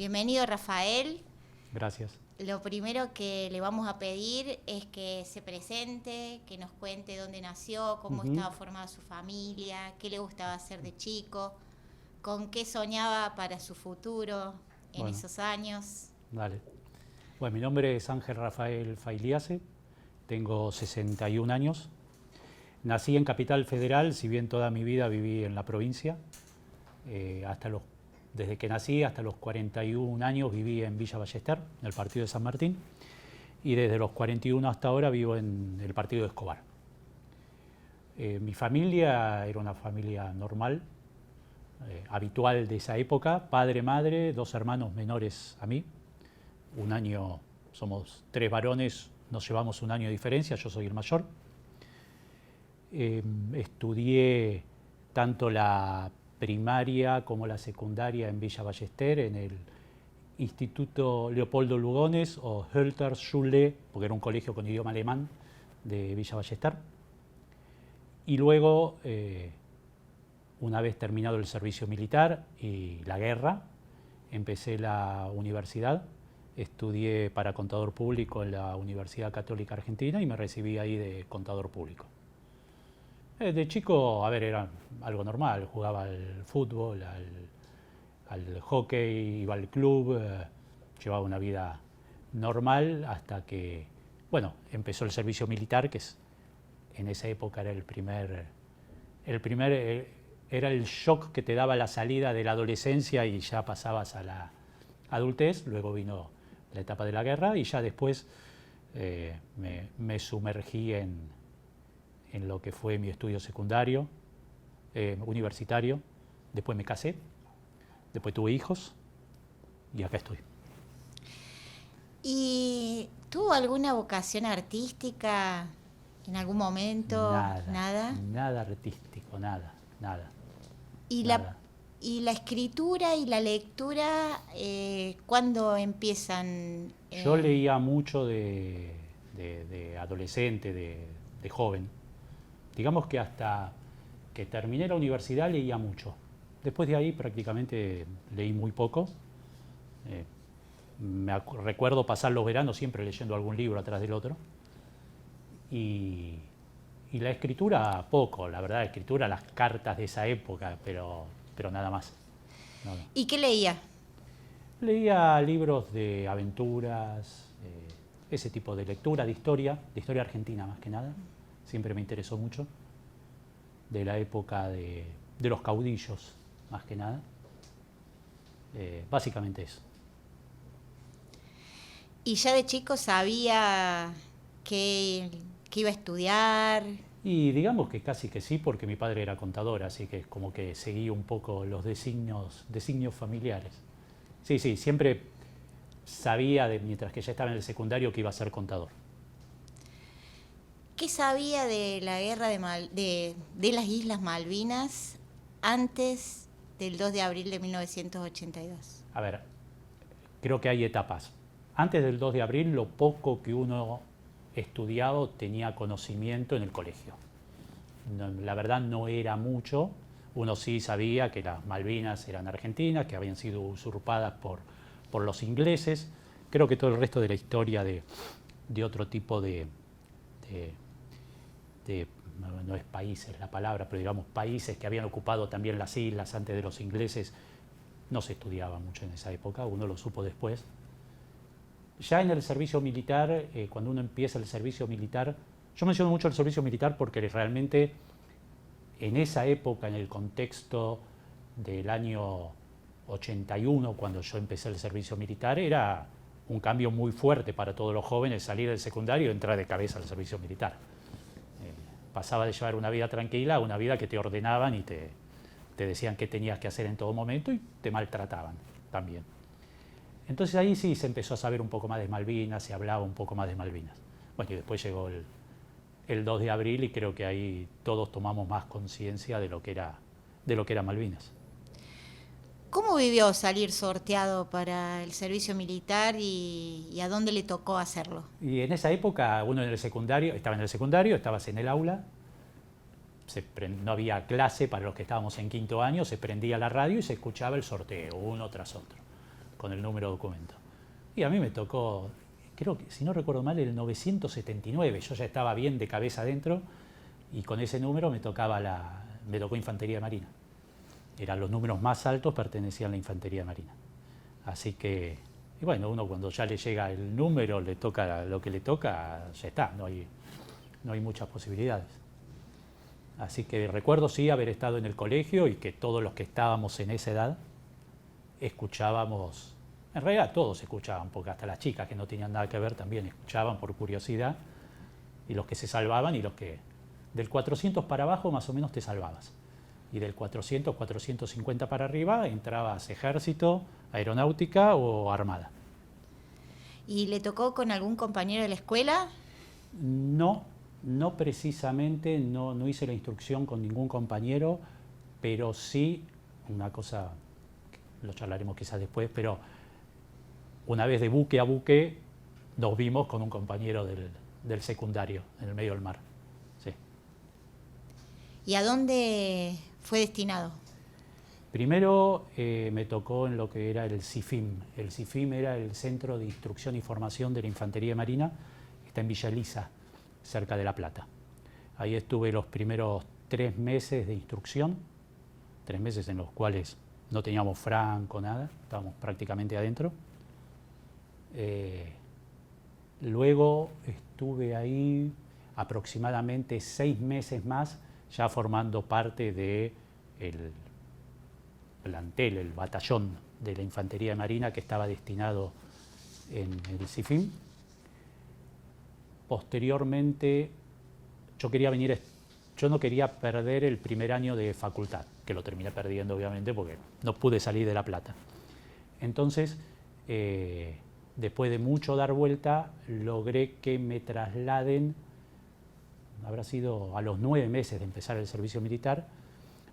Bienvenido, Rafael. Gracias. Lo primero que le vamos a pedir es que se presente, que nos cuente dónde nació, cómo estaba formada su familia, qué le gustaba hacer de chico, con qué soñaba para su futuro en esos años. Dale. Bueno, mi nombre es Ángel Rafael Failiase, tengo 61 años. Nací en Capital Federal, si bien toda mi vida viví en la provincia. Desde que nací hasta los 41 años viví en Villa Ballester, en el partido de San Martín, y desde los 41 hasta ahora vivo en el partido de Escobar. Mi familia era una familia normal, habitual de esa época, padre, madre, 2 hermanos menores a mí. Somos 3 varones, nos llevamos 1 año de diferencia, yo soy el mayor. Estudié tanto la primaria como la secundaria en Villa Ballester, en el Instituto Leopoldo Lugones o Hölterschule, porque era un colegio con idioma alemán de Villa Ballester. Y luego, una vez terminado el servicio militar y la guerra, empecé la universidad. Estudié para contador público en la Universidad Católica Argentina y me recibí ahí de contador público. De chico, era algo normal, jugaba al fútbol, al hockey, iba al club, llevaba una vida normal hasta que, empezó el servicio militar, que en esa época era era el shock que te daba la salida de la adolescencia y ya pasabas a la adultez. Luego vino la etapa de la guerra y ya después me sumergí en lo que fue mi estudio secundario, universitario. Después me casé, después tuve hijos y acá estoy. ¿Y tuvo alguna vocación artística en algún momento? Nada. Nada artístico, nada. ¿Y nada. ¿Y la escritura y la lectura, cuándo empiezan? Yo leía mucho de adolescente, de joven. Digamos que hasta que terminé la universidad leía mucho. Después de ahí prácticamente leí muy poco. Recuerdo pasar los veranos siempre leyendo algún libro atrás del otro. Y la escritura poco, la verdad, escritura, las cartas de esa época, pero nada más. No. ¿Y qué leía? Leía libros de aventuras, ese tipo de lectura, de historia argentina más que nada. Siempre me interesó mucho, de la época de los caudillos, más que nada. Básicamente eso. ¿Y ya de chico sabía que iba a estudiar? Y digamos que casi que sí, porque mi padre era contador, así que es como que seguí un poco los designios familiares. Sí, siempre sabía, mientras que ya estaba en el secundario, que iba a ser contador. ¿Qué sabía de la guerra de las Islas Malvinas antes del 2 de abril de 1982? Creo que hay etapas. Antes del 2 de abril, lo poco que uno estudiado tenía conocimiento en el colegio. La verdad no era mucho. Uno sí sabía que las Malvinas eran argentinas, que habían sido usurpadas por los ingleses. Creo que todo el resto de la historia de otro tipo no es países la palabra, pero digamos países que habían ocupado también las islas antes de los ingleses, no se estudiaba mucho en esa época, uno lo supo después. Ya en el servicio militar, cuando uno empieza el servicio militar, yo menciono mucho el servicio militar porque realmente en esa época, en el contexto del año 81, cuando yo empecé el servicio militar, era un cambio muy fuerte para todos los jóvenes salir del secundario y entrar de cabeza al servicio militar. Pasaba de llevar una vida tranquila a una vida que te ordenaban y te decían qué tenías que hacer en todo momento y te maltrataban también. Entonces ahí sí se empezó a saber un poco más de Malvinas, se hablaba un poco más de Malvinas. Bueno, y después llegó el 2 de abril y creo que ahí todos tomamos más conciencia de lo que era Malvinas. ¿Cómo vivió salir sorteado para el servicio militar y a dónde le tocó hacerlo? Y en esa época uno estaba en el secundario, estabas en el aula, no había clase para los que estábamos en quinto año, se prendía la radio y se escuchaba el sorteo uno tras otro. con el número de documento. Y a mí me tocó, creo que, si no recuerdo mal, el 979. Yo ya estaba bien de cabeza adentro y con ese número me tocó Infantería Marina. Eran los números más altos, pertenecían a la Infantería Marina. Así que, y bueno, uno cuando ya le llega el número, le toca lo que le toca, ya está, no hay muchas posibilidades. Así que recuerdo sí haber estado en el colegio y que todos los que estábamos en esa edad escuchábamos, en realidad todos escuchaban, porque hasta las chicas que no tenían nada que ver también escuchaban por curiosidad, y los que se salvaban y los que del 400 para abajo más o menos te salvabas. Y del 400, 450 para arriba entrabas ejército, aeronáutica o armada. ¿Y le tocó con algún compañero de la escuela? No precisamente, no hice la instrucción con ningún compañero, pero sí, una cosa, lo charlaremos quizás después, pero una vez de buque a buque nos vimos con un compañero del secundario, en el medio del mar. Sí. ¿Y a dónde fue destinado? Primero me tocó en lo que era el CIFIM. El CIFIM era el Centro de Instrucción y Formación de la Infantería Marina, que está en Villa Elisa, cerca de La Plata. Ahí estuve los primeros 3 meses de instrucción, 3 meses en los cuales no teníamos franco, nada, estábamos prácticamente adentro. Luego estuve ahí aproximadamente 6 meses más, ya formando parte del plantel, el batallón de la Infantería Marina que estaba destinado en el CIFIM. Posteriormente, yo no quería perder el primer año de facultad, que lo terminé perdiendo obviamente porque no pude salir de La Plata. Entonces, después de mucho dar vuelta, logré que me trasladen, habrá sido a los 9 meses de empezar el servicio militar,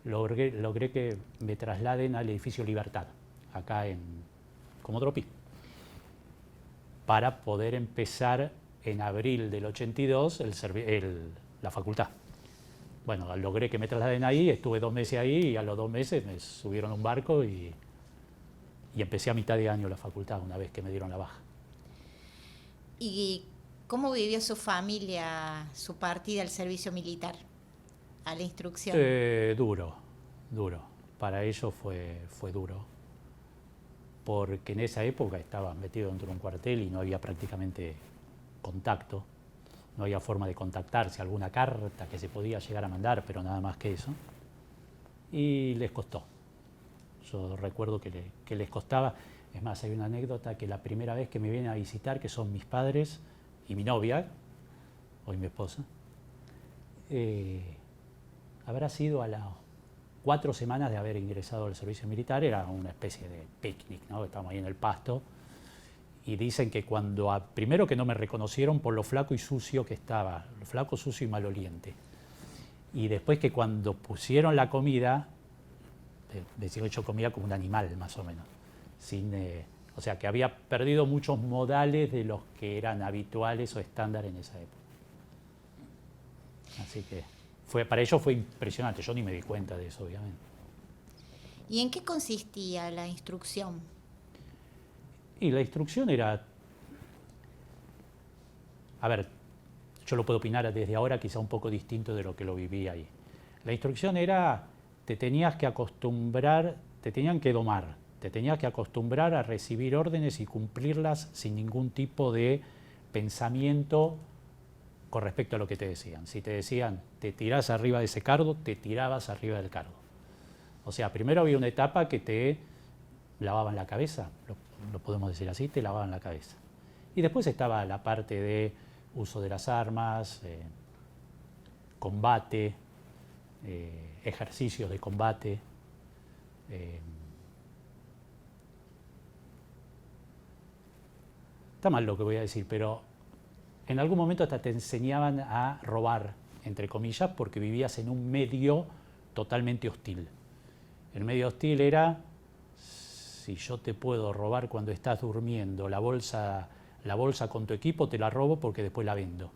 logré que me trasladen al edificio Libertad, acá en Comodoro Pi, para poder empezar en abril del 82 la facultad. Bueno, logré que me trasladen ahí, estuve 2 meses ahí y a los 2 meses me subieron a un barco y empecé a mitad de año la facultad, una vez que me dieron la baja. ¿Y cómo vivió su familia su partida al servicio militar, a la instrucción? Duro. Para ellos fue duro, porque en esa época estaba metido dentro de un cuartel y no había prácticamente contacto, no había forma de contactarse, alguna carta que se podía llegar a mandar, pero nada más que eso. Y les costó. Yo recuerdo que les costaba. Es más, hay una anécdota que la primera vez que me vienen a visitar, que son mis padres y mi novia, hoy mi esposa, habrá sido a las 4 semanas de haber ingresado al servicio militar. Era una especie de picnic, ¿no? Estábamos ahí en el pasto y dicen que primero que no me reconocieron por lo flaco y sucio que estaba, lo flaco, sucio y maloliente. Y después que cuando pusieron la comida, decían que yo comía como un animal más o menos. O sea que había perdido muchos modales de los que eran habituales o estándar en esa época. Así que para ellos fue impresionante, yo ni me di cuenta de eso, obviamente. ¿Y en qué consistía la instrucción? Y la instrucción era, a ver, yo lo puedo opinar desde ahora quizá un poco distinto de lo que lo viví ahí. La instrucción era, te tenían que domar, te tenías que acostumbrar a recibir órdenes y cumplirlas sin ningún tipo de pensamiento con respecto a lo que te decían. Si te decían, te tirás arriba de ese cargo, te tirabas arriba del cargo. O sea, primero había una etapa que te lavaban la cabeza, lo podemos decir así, te lavaban la cabeza. Y después estaba la parte de uso de las armas, combate, ejercicios de combate. Está mal lo que voy a decir, pero en algún momento hasta te enseñaban a robar, entre comillas, porque vivías en un medio totalmente hostil. El medio hostil era, si yo te puedo robar cuando estás durmiendo, la bolsa con tu equipo te la robo porque después la vendo.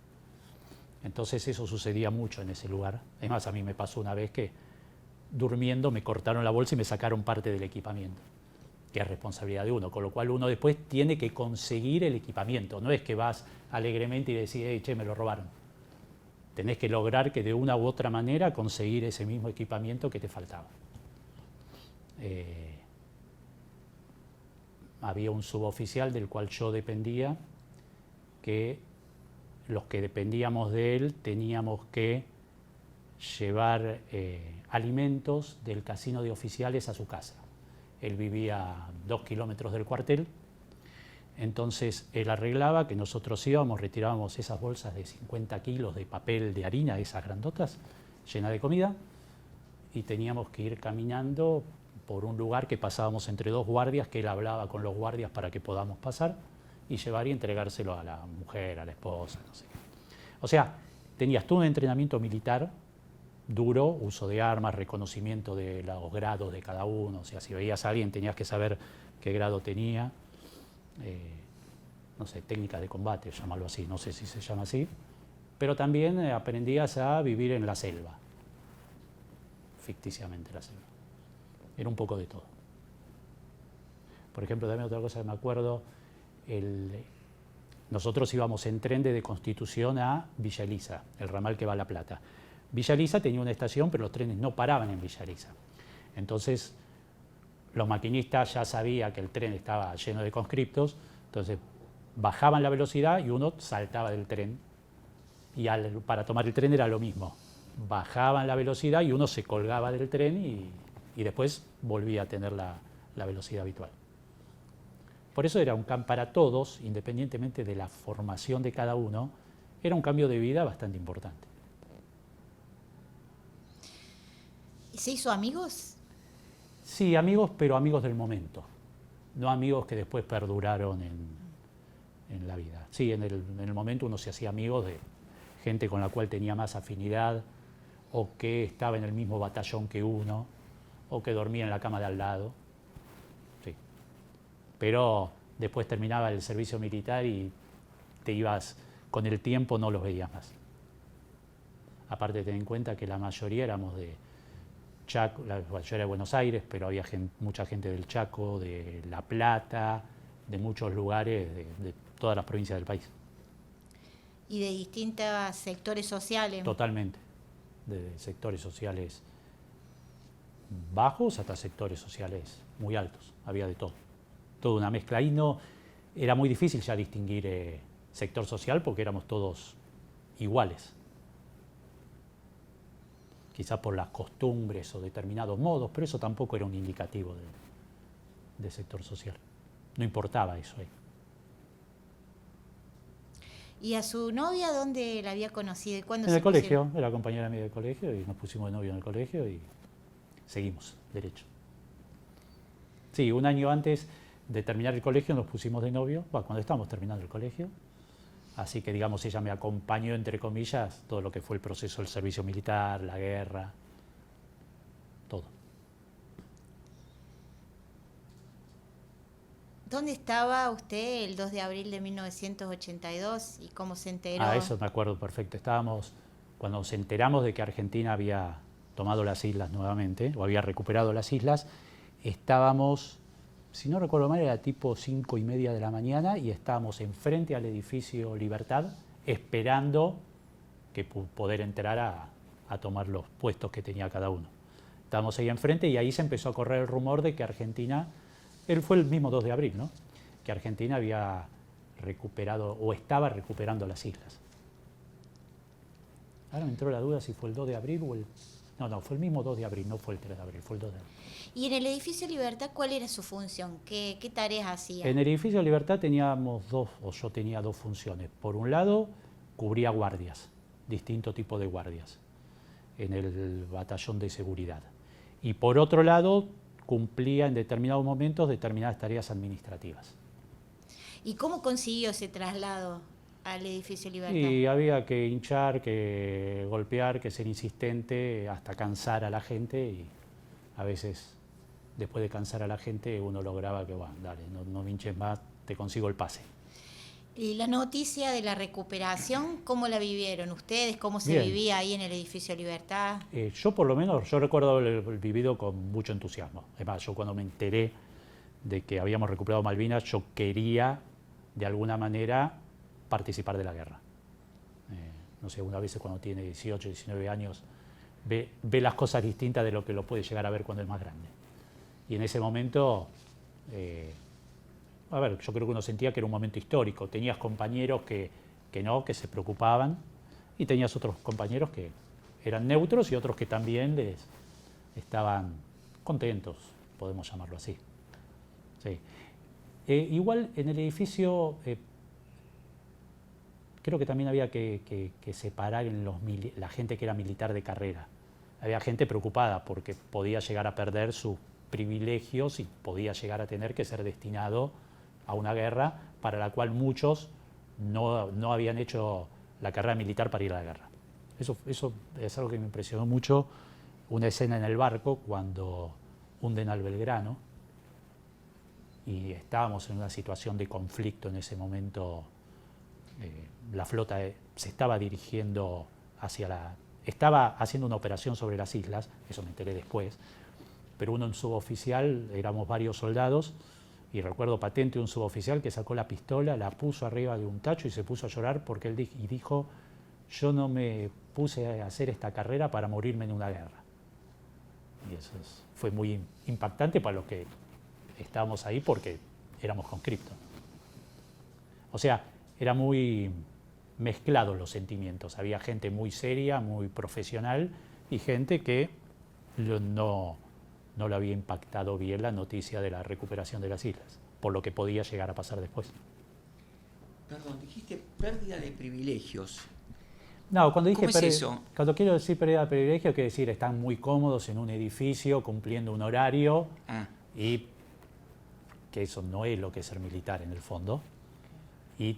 Entonces eso sucedía mucho en ese lugar. Es más, a mí me pasó una vez que durmiendo me cortaron la bolsa y me sacaron parte del equipamiento. que es responsabilidad de uno, con lo cual uno después tiene que conseguir el equipamiento. No es que vas alegremente y decís, che, me lo robaron. Tenés que lograr que de una u otra manera conseguir ese mismo equipamiento que te faltaba. Había un suboficial del cual yo dependía, que los que dependíamos de él teníamos que llevar alimentos del casino de oficiales a su casa. Él vivía a 2 kilómetros del cuartel, entonces él arreglaba que nosotros íbamos, retirábamos esas bolsas de 50 kilos de papel de harina, esas grandotas, llenas de comida, y teníamos que ir caminando por un lugar que pasábamos entre 2 guardias, que él hablaba con los guardias para que podamos pasar, y llevar y entregárselo a la mujer, a la esposa, no sé. O sea, tenías todo un entrenamiento militar duro, uso de armas, reconocimiento de los grados de cada uno, o sea, si veías a alguien tenías que saber qué grado tenía, no sé, técnicas de combate, llamarlo así, no sé si se llama así, pero también aprendías a vivir en la selva, ficticiamente la selva. Era un poco de todo. Por ejemplo, también otra cosa que me acuerdo, nosotros íbamos en tren de Constitución a Villa Elisa, el ramal que va a La Plata. Villa Elisa tenía una estación, pero los trenes no paraban en Villa Elisa. Entonces, los maquinistas ya sabían que el tren estaba lleno de conscriptos, entonces bajaban la velocidad y uno saltaba del tren. Y para tomar el tren era lo mismo. Bajaban la velocidad y uno se colgaba del tren y después volvía a tener la velocidad habitual. Por eso era para todos, independientemente de la formación de cada uno, era un cambio de vida bastante importante. ¿Y se hizo amigos? Sí, amigos, pero amigos del momento. No amigos que después perduraron en la vida. Sí, en el momento uno se hacía amigos de gente con la cual tenía más afinidad, o que estaba en el mismo batallón que uno, o que dormía en la cama de al lado. Sí. Pero después terminaba el servicio militar y te ibas, con el tiempo no los veías más. Aparte, ten en cuenta que la mayoría éramos de Chaco, la mayoría de Buenos Aires, pero había mucha gente del Chaco, de La Plata, de muchos lugares, de todas las provincias del país. Y de distintos sectores sociales. Totalmente, de sectores sociales bajos hasta sectores sociales muy altos, había de todo. Toda una mezcla. Ahí no, era muy difícil ya distinguir sector social porque éramos todos iguales. Quizás por las costumbres o determinados modos, pero eso tampoco era un indicativo de sector social. No importaba eso ahí. ¿Y a su novia dónde la había conocido? ¿Y cuándo en el colegio, era compañera mía del colegio y nos pusimos de novio en el colegio y seguimos derecho. Sí, un año antes de terminar el colegio nos pusimos de novio, cuando estábamos terminando el colegio. Así que, digamos, ella me acompañó, entre comillas, todo lo que fue el proceso del servicio militar, la guerra, todo. ¿Dónde estaba usted el 2 de abril de 1982 y cómo se enteró? Eso me acuerdo perfecto. Estábamos, cuando nos enteramos de que Argentina había tomado las islas nuevamente, o había recuperado las islas, estábamos, si no recuerdo mal, era tipo 5:30 de la mañana y estábamos enfrente al edificio Libertad esperando que poder entrar a tomar los puestos que tenía cada uno. Estábamos ahí enfrente y ahí se empezó a correr el rumor de que Argentina, fue el mismo 2 de abril, ¿no? Que Argentina había recuperado o estaba recuperando las islas. Ahora me entró la duda si fue el 2 de abril o el... No, fue el mismo 2 de abril, no fue el 3 de abril, fue el 2 de abril. ¿Y en el edificio Libertad cuál era su función? ¿Qué tareas hacía? En el edificio Libertad teníamos yo tenía dos funciones. Por un lado, cubría guardias, distinto tipo de guardias, en el batallón de seguridad. Y por otro lado, cumplía en determinados momentos determinadas tareas administrativas. ¿Y cómo consiguió ese traslado al edificio Libertad? Y había que hinchar, que golpear, que ser insistente hasta cansar a la gente y a veces después de cansar a la gente uno lograba que, bueno, dale, no me hinches más, te consigo el pase. ¿Y la noticia de la recuperación, cómo la vivieron ustedes? ¿Cómo se Bien. vivía ahí en el edificio Libertad? Yo por lo menos, yo recuerdo haber vivido con mucho entusiasmo. Además, yo cuando me enteré de que habíamos recuperado Malvinas, yo quería, de alguna manera, participar de la guerra. No sé, una vez cuando tiene 18, 19 años, ve las cosas distintas de lo que lo puede llegar a ver cuando es más grande. Y en ese momento, yo creo que uno sentía que era un momento histórico. Tenías compañeros que se preocupaban, y tenías otros compañeros que eran neutros y otros que también estaban contentos, podemos llamarlo así. Sí. Igual en el edificio creo que también había que separar en la gente que era militar de carrera. Había gente preocupada porque podía llegar a perder sus privilegios y podía llegar a tener que ser destinado a una guerra para la cual muchos no habían hecho la carrera militar para ir a la guerra. Eso es algo que me impresionó mucho, una escena en el barco cuando hunden al Belgrano y estábamos en una situación de conflicto en ese momento. La flota se estaba dirigiendo estaba haciendo una operación sobre las islas, eso me enteré después, pero un suboficial, éramos varios soldados, y recuerdo patente un suboficial que sacó la pistola, la puso arriba de un tacho y se puso a llorar porque él dijo, yo no me puse a hacer esta carrera para morirme en una guerra. Y eso fue muy impactante para los que estábamos ahí porque éramos conscriptos. O sea, era muy mezclados los sentimientos. Había gente muy seria, muy profesional y gente que no le había impactado bien la noticia de la recuperación de las islas, por lo que podía llegar a pasar después. Perdón, dijiste pérdida de privilegios. No, cuando cuando quiero decir pérdida de privilegios, quiero decir están muy cómodos en un edificio cumpliendo un horario y que eso no es lo que es ser militar en el fondo. Y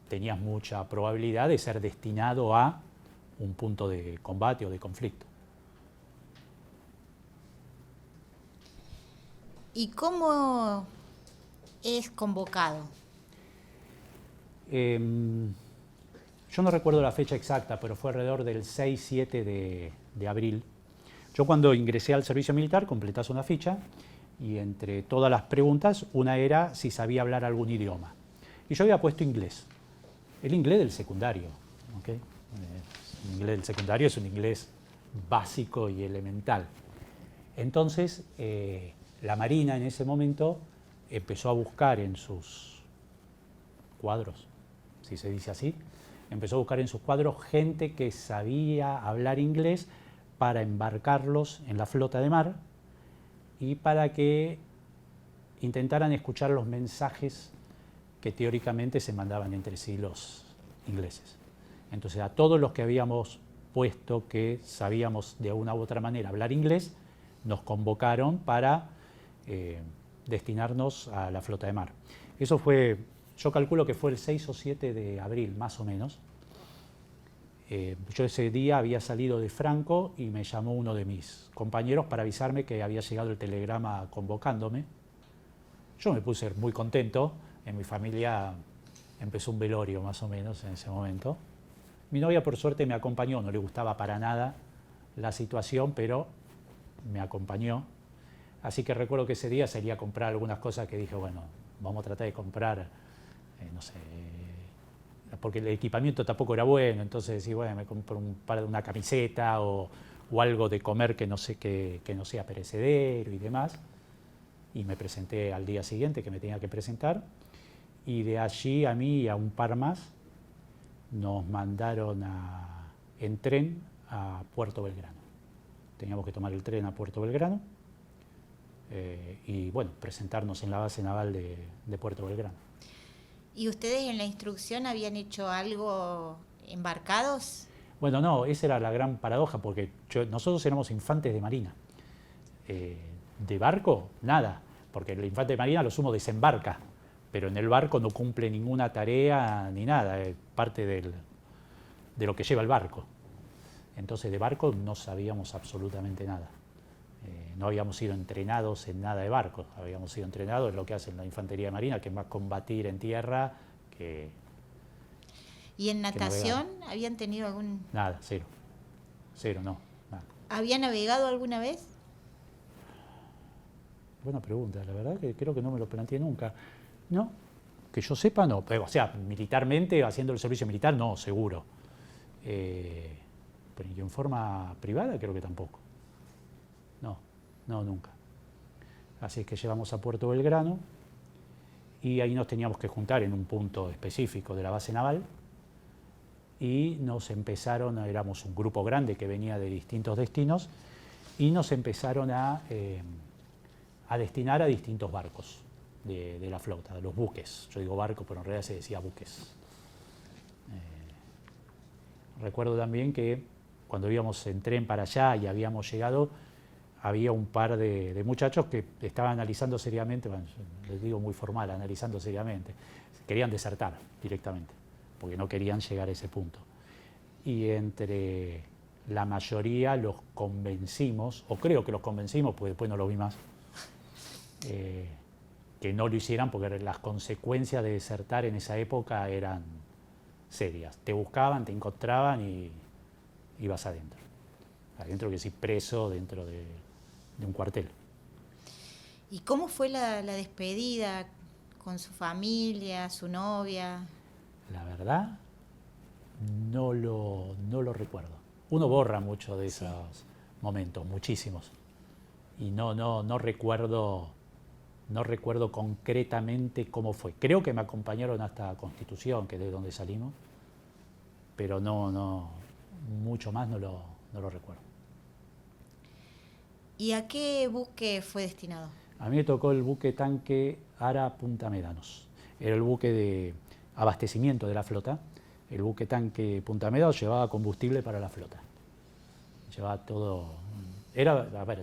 tenías mucha probabilidad de ser destinado a un punto de combate o de conflicto. ¿Y cómo es convocado? Yo no recuerdo la fecha exacta, pero fue alrededor del 6-7 de abril. Yo cuando ingresé al servicio militar completás una ficha y entre todas las preguntas, una era si sabía hablar algún idioma. Y yo había puesto inglés, el inglés del secundario. ¿Okay? El inglés del secundario es un inglés básico y elemental. Entonces, la Marina en ese momento empezó a buscar en sus cuadros, si se dice así, empezó a buscar en sus cuadros gente que sabía hablar inglés para embarcarlos en la flota de mar y para que intentaran escuchar los mensajes que teóricamente se mandaban entre sí los ingleses. Entonces a todos los que habíamos puesto que sabíamos de una u otra manera hablar inglés, nos convocaron para destinarnos a la flota de mar. Eso fue, yo calculo que fue el 6 o 7 de abril, más o menos. Yo ese día había salido de Franco y me llamó uno de mis compañeros para avisarme que había llegado el telegrama convocándome. Yo me puse muy contento. En mi familia empezó un velorio más o menos en ese momento. Mi novia por suerte me acompañó, no le gustaba para nada la situación, pero me acompañó. Así que recuerdo que ese día salí a comprar algunas cosas que dije, bueno, vamos a tratar de comprar, no sé, porque el equipamiento tampoco era bueno, entonces decía, bueno, me compro una camiseta o algo de comer que no sea perecedero y demás. Y me presenté al día siguiente que me tenía que presentar. Y de allí a mí y a un par más nos mandaron en tren a Puerto Belgrano. Teníamos que tomar el tren a Puerto Belgrano y bueno, presentarnos en la base naval de Puerto Belgrano. ¿Y ustedes en la instrucción habían hecho algo embarcados? Bueno, no, esa era la gran paradoja porque nosotros éramos infantes de marina. De barco, nada, porque el infante de marina lo sumo desembarca, pero en el barco no cumple ninguna tarea ni nada, es parte de lo que lleva el barco. Entonces de barco no sabíamos absolutamente nada. No habíamos sido entrenados en nada de barco, habíamos sido entrenados en lo que hace la infantería marina, que es más combatir en tierra que... ¿Y en natación habían tenido algún...? Nada, cero. Cero, no, nada. ¿Había navegado alguna vez? Buena pregunta, la verdad que creo que no me lo planteé nunca. No, que yo sepa no, pero, o sea, militarmente, haciendo el servicio militar, no, seguro. Pero en forma privada creo que tampoco. No, no, nunca. Así es que llegamos a Puerto Belgrano y ahí nos teníamos que juntar en un punto específico de la base naval y nos empezaron, éramos un grupo grande que venía de distintos destinos y nos empezaron a destinar a distintos barcos de la flota, de los buques. Yo digo barco, pero en realidad se decía buques. Recuerdo también que cuando íbamos en tren para allá y habíamos llegado, había un par de muchachos que estaban analizando seriamente, bueno, les digo muy formal, analizando seriamente, querían desertar directamente, porque no querían llegar a ese punto. Y entre la mayoría los convencimos, o creo que los convencimos, porque después no lo vi más, que no lo hicieran porque las consecuencias de desertar en esa época eran serias. Te buscaban, te encontraban y ibas adentro. Adentro, que decir, preso dentro de un cuartel. ¿Y cómo fue la despedida con su familia, su novia? La verdad, no lo recuerdo. Uno borra mucho de esos momentos, muchísimos. Y no recuerdo concretamente cómo fue. Creo que me acompañaron hasta Constitución, que es de donde salimos, pero mucho más no lo recuerdo. ¿Y a qué buque fue destinado? A mí me tocó el buque tanque Ara Punta Médanos. Era el buque de abastecimiento de la flota. El buque tanque Punta Médanos llevaba combustible para la flota. Llevaba todo.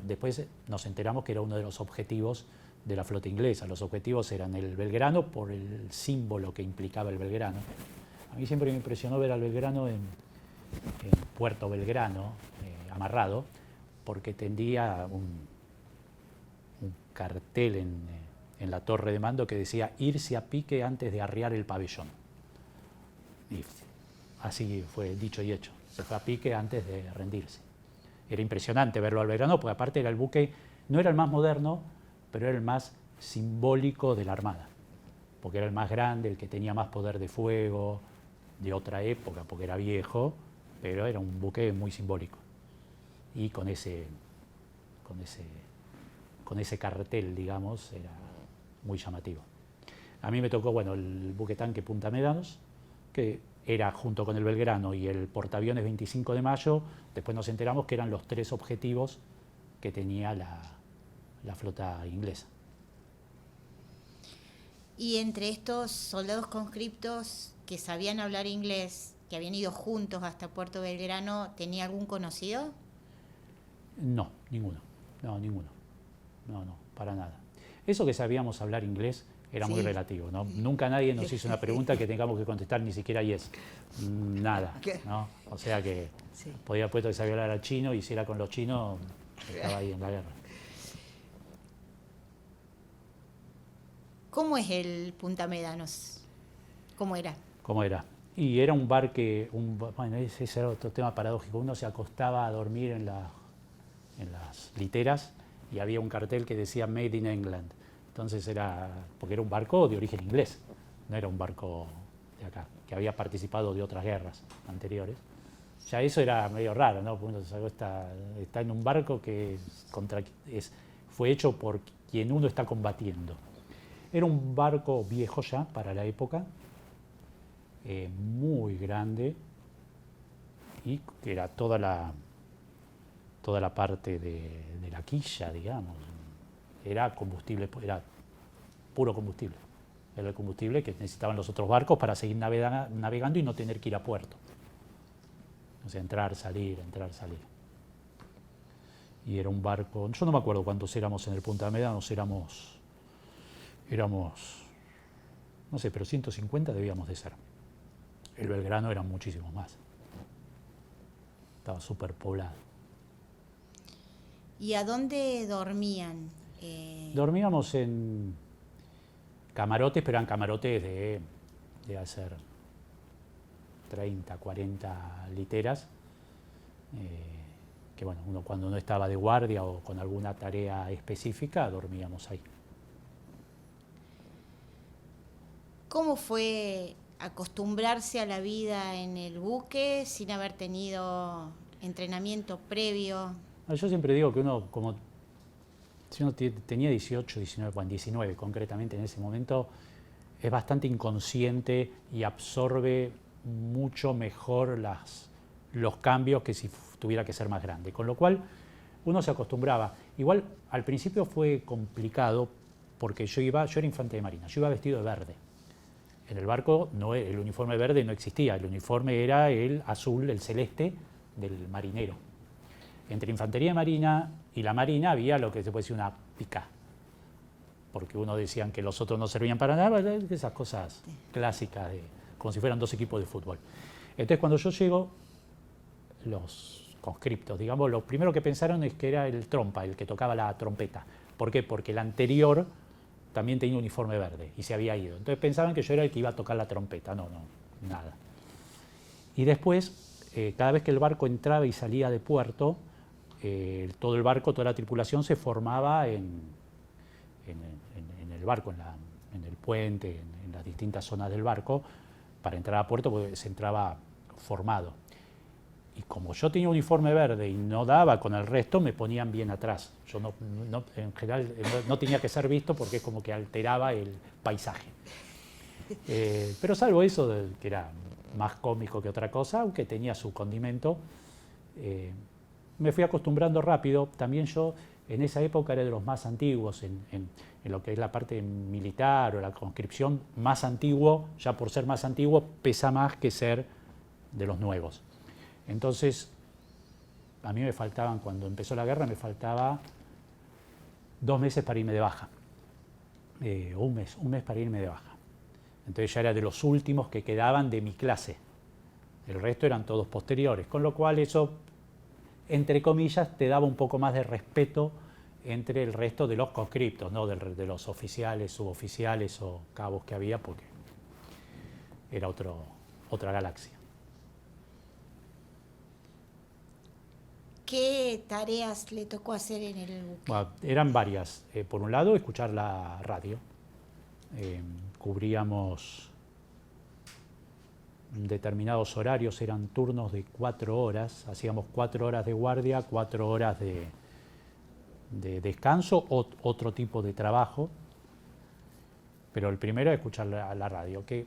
Después nos enteramos que era uno de los objetivos de la flota inglesa. Los objetivos eran el Belgrano por el símbolo que implicaba el Belgrano. A mí siempre me impresionó ver al Belgrano en Puerto Belgrano, amarrado, porque tendía un cartel en la torre de mando que decía irse a pique antes de arriar el pabellón. Y así fue dicho y hecho. Se fue a pique antes de rendirse. Era impresionante verlo al Belgrano, porque aparte era el buque, no era el más moderno, pero era el más simbólico de la Armada, porque era el más grande, el que tenía más poder de fuego, de otra época, porque era viejo, pero era un buque muy simbólico. Y con ese cartel, digamos, era muy llamativo. A mí me tocó, bueno, el buque tanque Punta Médanos, que era junto con el Belgrano y el portaaviones 25 de Mayo, después nos enteramos que eran los 3 objetivos que tenía la flota inglesa. Y entre estos soldados conscriptos que sabían hablar inglés, que habían ido juntos hasta Puerto Belgrano, ¿tenía algún conocido? No, ninguno. No, para nada. Eso que sabíamos hablar inglés era muy relativo, ¿no? Nunca nadie nos hizo una pregunta que tengamos que contestar ni siquiera yes. Nada, ¿no? O sea que podía haber puesto que sabía hablar al chino y si era con los chinos, estaba ahí en la guerra. ¿Cómo es el Punta Médanos? ¿Cómo era? ¿Cómo era? Y era un bar que, bueno, ese era otro tema paradójico. Uno se acostaba a dormir en las literas y había un cartel que decía Made in England. Entonces porque era un barco de origen inglés, no era un barco de acá, que había participado de otras guerras anteriores. Ya eso era medio raro, ¿no? Porque uno está en un barco que fue hecho por quien uno está combatiendo. Era un barco viejo ya para la época, muy grande, y que era toda la parte de la quilla, digamos. Era combustible, era puro combustible. Era el combustible que necesitaban los otros barcos para seguir navegando y no tener que ir a puerto. O sea, entrar, salir. Y era un barco, yo no me acuerdo cuántos éramos en el Punta Médanos, éramos, no sé, pero 150 debíamos de ser. El Belgrano eran muchísimos más. Estaba súper poblado. ¿Y a dónde dormían? Dormíamos en camarotes, pero eran camarotes de hacer 30, 40 literas, que bueno, uno cuando no estaba de guardia o con alguna tarea específica, dormíamos ahí. ¿Cómo fue acostumbrarse a la vida en el buque sin haber tenido entrenamiento previo? Yo siempre digo que uno, como si uno tenía 18, 19, bueno, 19 concretamente en ese momento, es bastante inconsciente y absorbe mucho mejor los cambios que si tuviera que ser más grande. Con lo cual, uno se acostumbraba. Igual, al principio fue complicado porque yo era infante de marina, yo iba vestido de verde. En el barco el uniforme verde no existía, el uniforme era el azul, el celeste del marinero. Entre infantería de marina y la marina había lo que se puede decir una pica, porque uno decían que los otros no servían para nada, esas cosas clásicas, como si fueran dos equipos de fútbol. Entonces cuando yo llego, los conscriptos, digamos, lo primero que pensaron es que era el trompa, el que tocaba la trompeta. ¿Por qué? Porque el anterior también tenía un uniforme verde y se había ido. Entonces pensaban que yo era el que iba a tocar la trompeta. No, nada. Y después, cada vez que el barco entraba y salía de puerto, todo el barco, toda la tripulación se formaba en el barco, en el puente, en las distintas zonas del barco, para entrar a puerto, porque se entraba formado. Y como yo tenía un uniforme verde y no daba con el resto, me ponían bien atrás. Yo en general no tenía que ser visto porque es como que alteraba el paisaje. Pero salvo eso, que era más cómico que otra cosa, aunque tenía su condimento, me fui acostumbrando rápido. También yo en esa época era de los más antiguos en lo que es la parte militar o la conscripción. Más antiguo, ya por ser más antiguo, pesa más que ser de los nuevos. Entonces, a mí me faltaban, cuando empezó la guerra, me faltaba 2 meses para irme de baja. O un mes para irme de baja. Entonces ya era de los últimos que quedaban de mi clase. El resto eran todos posteriores, con lo cual eso, entre comillas, te daba un poco más de respeto entre el resto de los conscriptos, no de los oficiales, suboficiales o cabos que había, porque era otra galaxia. ¿Qué tareas le tocó hacer en el buque? Bueno, eran varias. Por un lado, escuchar la radio. Cubríamos determinados horarios, eran turnos de 4 horas. Hacíamos 4 horas de guardia, 4 horas de descanso, otro tipo de trabajo. Pero el primero era escuchar la radio, que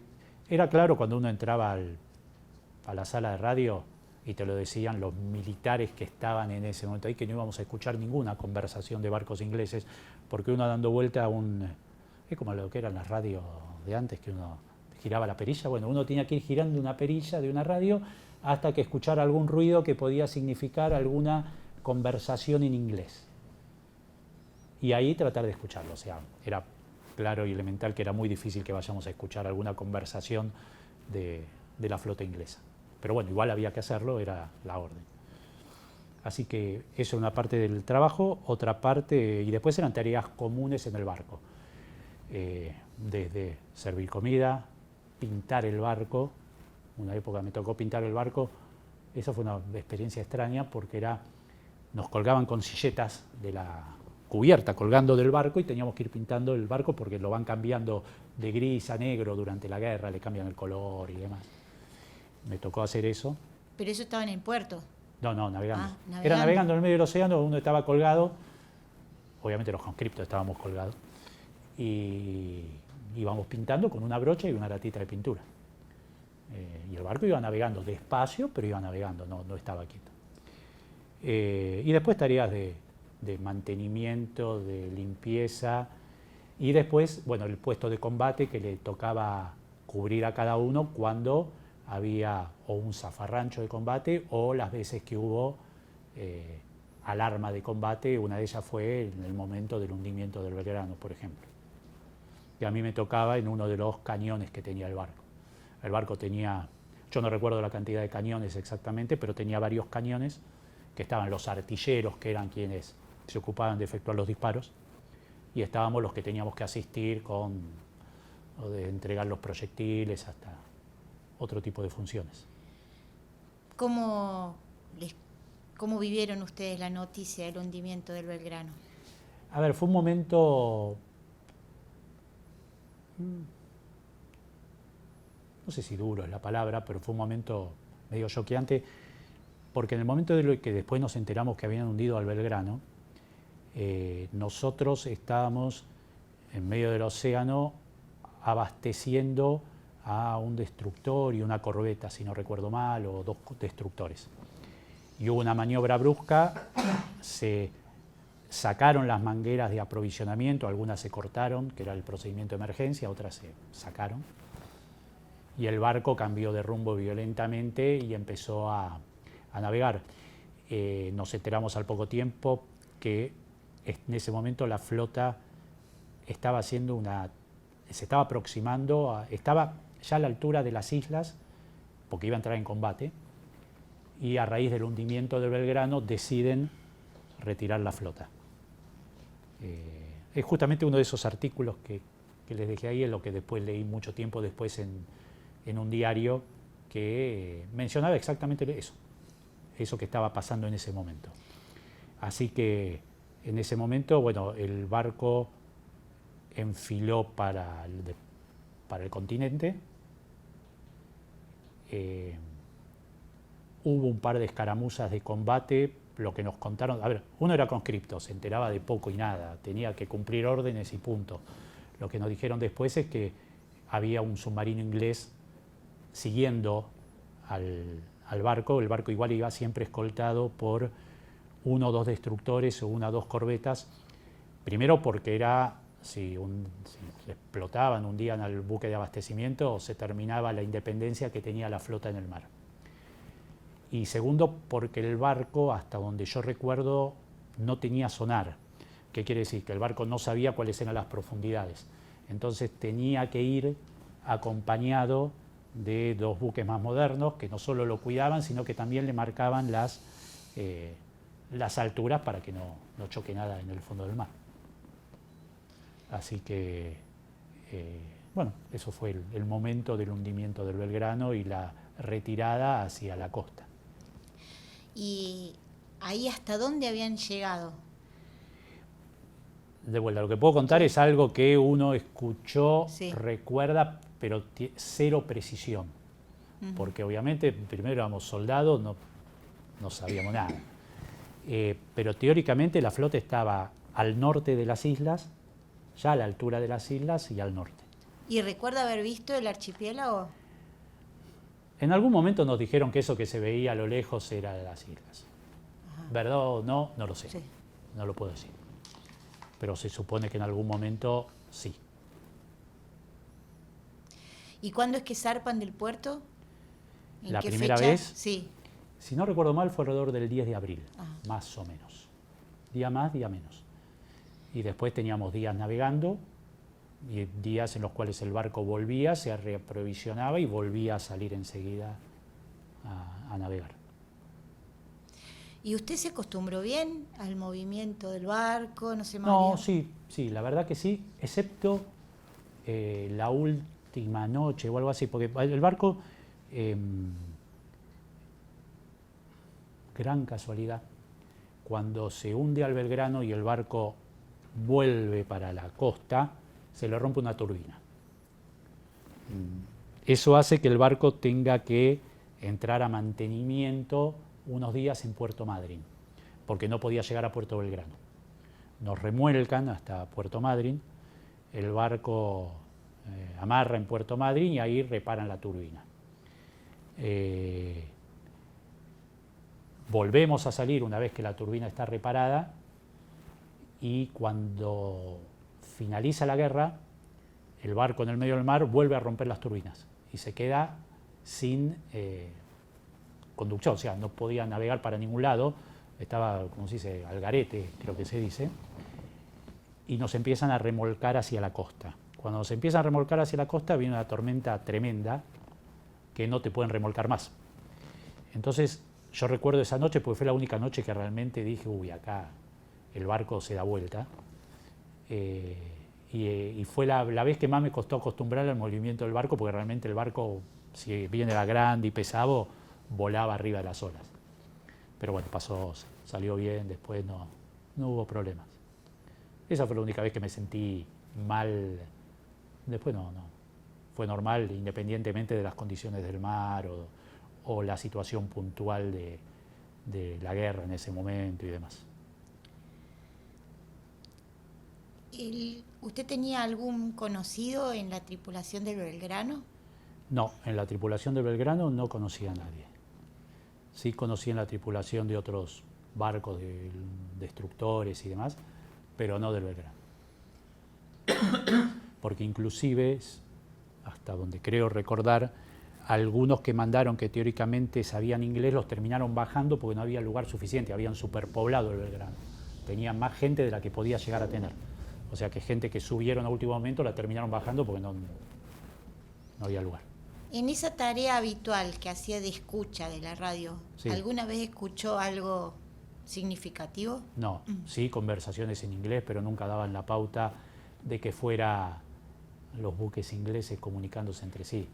era claro cuando uno entraba a la sala de radio, y te lo decían los militares que estaban en ese momento ahí, que no íbamos a escuchar ninguna conversación de barcos ingleses, porque uno dando vuelta es como lo que eran las radios de antes, que uno giraba la perilla. Bueno, uno tenía que ir girando una perilla de una radio hasta que escuchara algún ruido que podía significar alguna conversación en inglés. Y ahí tratar de escucharlo. O sea, era claro y elemental que era muy difícil que vayamos a escuchar alguna conversación de la flota inglesa. Pero bueno, igual había que hacerlo, era la orden. Así que eso es una parte del trabajo, otra parte, y después eran tareas comunes en el barco. Desde servir comida, pintar el barco. Una época me tocó pintar el barco. Esa fue una experiencia extraña porque nos colgaban con silletas de la cubierta colgando del barco y teníamos que ir pintando el barco porque lo van cambiando de gris a negro durante la guerra, le cambian el color y demás. Me tocó hacer eso. ¿Pero eso estaba en el puerto? No, navegando. Navegando. Era navegando en el medio del océano, uno estaba colgado, obviamente los conscriptos estábamos colgados, y íbamos pintando con una brocha y una latita de pintura. Y el barco iba navegando despacio, pero iba navegando, no estaba quieto. Y después tareas de mantenimiento, de limpieza, y después, bueno, el puesto de combate que le tocaba cubrir a cada uno cuando había o un zafarrancho de combate o las veces que hubo alarma de combate. Una de ellas fue en el momento del hundimiento del Belgrano, por ejemplo. Y a mí me tocaba en uno de los cañones que tenía el barco. El barco tenía, yo no recuerdo la cantidad de cañones exactamente, pero tenía varios cañones que estaban los artilleros, que eran quienes se ocupaban de efectuar los disparos, y estábamos los que teníamos que asistir o de entregar los proyectiles ¿Cómo vivieron ustedes la noticia del hundimiento del Belgrano? A ver, fue un momento, no sé si duro es la palabra, pero fue un momento medio choqueante, porque en el momento de lo que después nos enteramos que habían hundido al Belgrano, nosotros estábamos en medio del océano abasteciendo a un destructor y una corbeta, si no recuerdo mal, o 2 destructores. Y hubo una maniobra brusca, se sacaron las mangueras de aprovisionamiento, algunas se cortaron, que era el procedimiento de emergencia, otras se sacaron, y el barco cambió de rumbo violentamente y empezó a navegar. Nos enteramos al poco tiempo que en ese momento la flota estaba haciendo se estaba aproximando, estaba ya a la altura de las islas, porque iba a entrar en combate, y a raíz del hundimiento del Belgrano deciden retirar la flota. Es justamente uno de esos artículos que les dejé ahí, en lo que después leí mucho tiempo después en un diario que mencionaba exactamente eso que estaba pasando en ese momento. Así que en ese momento, bueno, el barco enfiló para el continente. Hubo un par de escaramuzas de combate, lo que nos contaron, a ver, uno era conscripto, se enteraba de poco y nada, tenía que cumplir órdenes y punto. Lo que nos dijeron después es que había un submarino inglés siguiendo al barco, el barco igual iba siempre escoltado por 1 o 2 destructores o 1 o 2 corbetas, primero porque era, si explotaban, hundían al buque de abastecimiento, se terminaba la independencia que tenía la flota en el mar. Y segundo, porque el barco, hasta donde yo recuerdo, no tenía sonar. ¿Qué quiere decir? Que el barco no sabía cuáles eran las profundidades. Entonces tenía que ir acompañado de 2 buques más modernos que no solo lo cuidaban, sino que también le marcaban las alturas para que no choque nada en el fondo del mar. Así que, bueno, eso fue el momento del hundimiento del Belgrano y la retirada hacia la costa. ¿Y ahí hasta dónde habían llegado? De vuelta, lo que puedo contar es algo que uno escuchó, sí, recuerda, pero cero precisión. Porque obviamente primero éramos soldados, no sabíamos nada. Pero teóricamente la flota estaba al norte de las islas, ya a la altura de las islas y al norte. ¿Y recuerda haber visto el archipiélago? En algún momento nos dijeron que eso que se veía a lo lejos era de las islas. Ajá. ¿Verdad o no? No lo sé. Sí. No lo puedo decir. Pero se supone que en algún momento sí. ¿Y cuándo es que zarpan del puerto? ¿En la primera vez? Sí. Si no recuerdo mal, fue alrededor del 10 de abril, más o menos. Día más, día menos. Y después teníamos días navegando, y días en los cuales el barco volvía, se reaprovisionaba y volvía a salir enseguida a navegar. ¿Y usted se acostumbró bien al movimiento del barco? ¿No se mareó? No, sí, la verdad que sí, excepto la última noche o algo así, porque el barco, gran casualidad, cuando se hunde al Belgrano y el barco vuelve para la costa, se le rompe una turbina. Eso hace que el barco tenga que entrar a mantenimiento unos días en Puerto Madryn, porque no podía llegar a Puerto Belgrano. Nos remolcan hasta Puerto Madryn, el barco amarra en Puerto Madryn y ahí reparan la turbina. Volvemos a salir una vez que la turbina está reparada y cuando finaliza la guerra, el barco en el medio del mar vuelve a romper las turbinas y se queda sin conducción, o sea, no podía navegar para ningún lado, estaba, como se dice, al garete, creo que se dice, y nos empiezan a remolcar hacia la costa. Cuando nos empiezan a remolcar hacia la costa viene una tormenta tremenda que no te pueden remolcar más. Entonces, yo recuerdo esa noche, porque fue la única noche que realmente dije, uy, acá el barco se da vuelta. Y fue la vez que más me costó acostumbrar al movimiento del barco, porque realmente el barco, si bien era grande y pesado, volaba arriba de las olas. Pero bueno, pasó, salió bien, después no hubo problemas. Esa fue la única vez que me sentí mal. Después no. Fue normal, independientemente de las condiciones del mar o la situación puntual de la guerra en ese momento y demás. ¿Usted tenía algún conocido en la tripulación del Belgrano? No, en la tripulación del Belgrano no conocía a nadie. Sí conocí en la tripulación de otros barcos, de destructores y demás, pero no del Belgrano. Porque inclusive, hasta donde creo recordar, algunos que mandaron que teóricamente sabían inglés los terminaron bajando porque no había lugar suficiente, habían superpoblado el Belgrano. Tenían más gente de la que podía llegar a tener. O sea que gente que subieron a último momento la terminaron bajando porque no había lugar. En esa tarea habitual que hacía de escucha de la radio, Sí. ¿alguna vez escuchó algo significativo? No, sí, conversaciones en inglés, pero nunca daban la pauta de que fuera los buques ingleses comunicándose entre sí.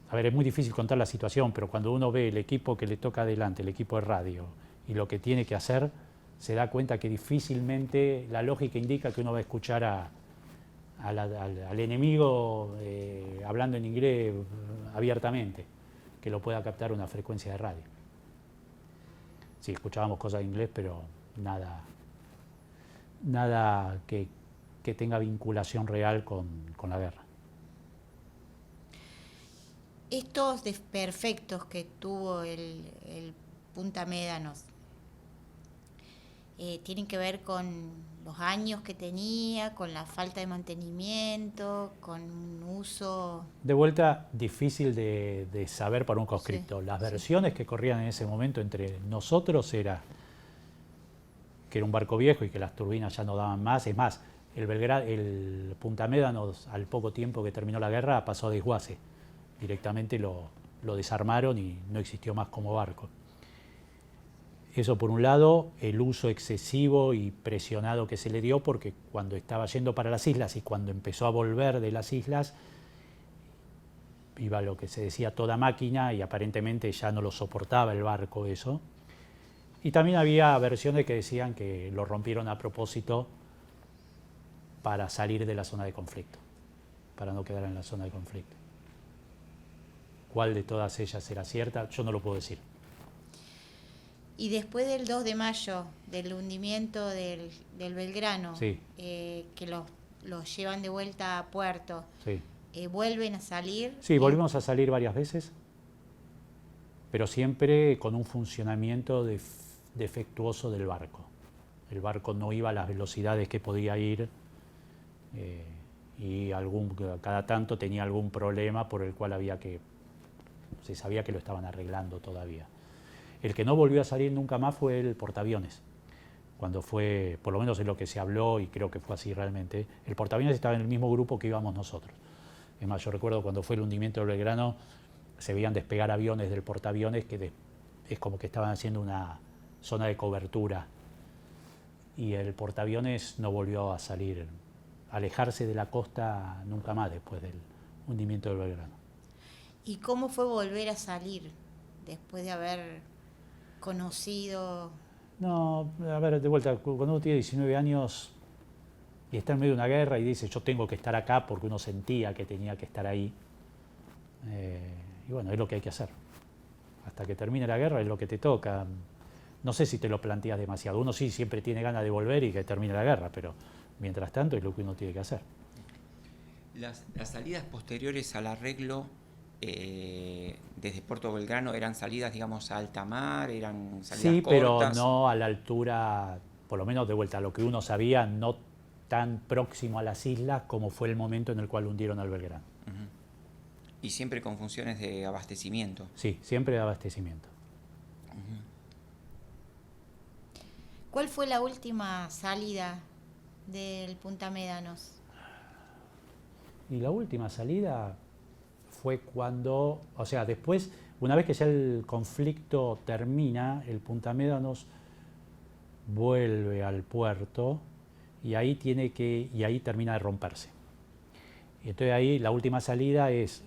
A ver, es muy difícil contar la situación, pero cuando uno ve el equipo que le toca adelante, el equipo de radio, y lo que tiene que hacer, se da cuenta que difícilmente la lógica indica que uno va a escuchar al enemigo hablando en inglés abiertamente, que lo pueda captar una frecuencia de radio. Sí, escuchábamos cosas en inglés, pero nada que tenga vinculación real con la guerra. Estos desperfectos que tuvo el Punta Médanos, ¿tienen que ver con los años que tenía, con la falta de mantenimiento, con un uso? De vuelta, difícil de saber para un conscripto. Sí, Las versiones que corrían en ese momento entre nosotros era que era un barco viejo y que las turbinas ya no daban más. Es más, el Punta Médanos, al poco tiempo que terminó la guerra, pasó a desguace. Directamente lo desarmaron y no existió más como barco. Eso por un lado, el uso excesivo y presionado que se le dio, porque cuando estaba yendo para las islas y cuando empezó a volver de las islas, iba lo que se decía toda máquina y aparentemente ya no lo soportaba el barco eso. Y también había versiones que decían que lo rompieron a propósito para salir de la zona de conflicto, para no quedar en la zona de conflicto. ¿Cuál de todas ellas era cierta? Yo no lo puedo decir. Y después del 2 de mayo, del hundimiento del Belgrano, Sí. Que los llevan de vuelta a puerto, Sí. ¿vuelven a salir? Sí, volvimos a salir varias veces, pero siempre con un funcionamiento defectuoso del barco. El barco no iba a las velocidades que podía ir y cada tanto tenía algún problema por el cual se sabía que lo estaban arreglando todavía. El que no volvió a salir nunca más fue el portaaviones. Cuando fue, por lo menos es lo que se habló y creo que fue así realmente, el portaaviones estaba en el mismo grupo que íbamos nosotros. Es más, yo recuerdo cuando fue el hundimiento del Belgrano, se veían despegar aviones del portaaviones que es como que estaban haciendo una zona de cobertura. Y el portaaviones no volvió a salir, alejarse de la costa nunca más después del hundimiento del Belgrano. ¿Y cómo fue volver a salir después de haber conocido? No, a ver, de vuelta, cuando uno tiene 19 años y está en medio de una guerra y dice yo tengo que estar acá porque uno sentía que tenía que estar ahí, y bueno, es lo que hay que hacer. Hasta que termine la guerra es lo que te toca. No sé si te lo planteas demasiado. Uno sí siempre tiene ganas de volver y que termine la guerra, pero mientras tanto es lo que uno tiene que hacer. Las salidas posteriores al arreglo desde Puerto Belgrano eran salidas, digamos, a alta mar, eran salidas sí, cortas. Pero no a la altura, por lo menos de vuelta a lo que uno sabía, no tan próximo a las islas como fue el momento en el cual hundieron al Belgrano. Uh-huh. Y siempre con funciones de abastecimiento. Sí, siempre de abastecimiento. Uh-huh. ¿Cuál fue la última salida del Punta Médanos? Y la última salida fue cuando, o sea, después, una vez que ya el conflicto termina, el Punta Médanos vuelve al puerto y ahí termina de romperse. Y entonces ahí la última salida es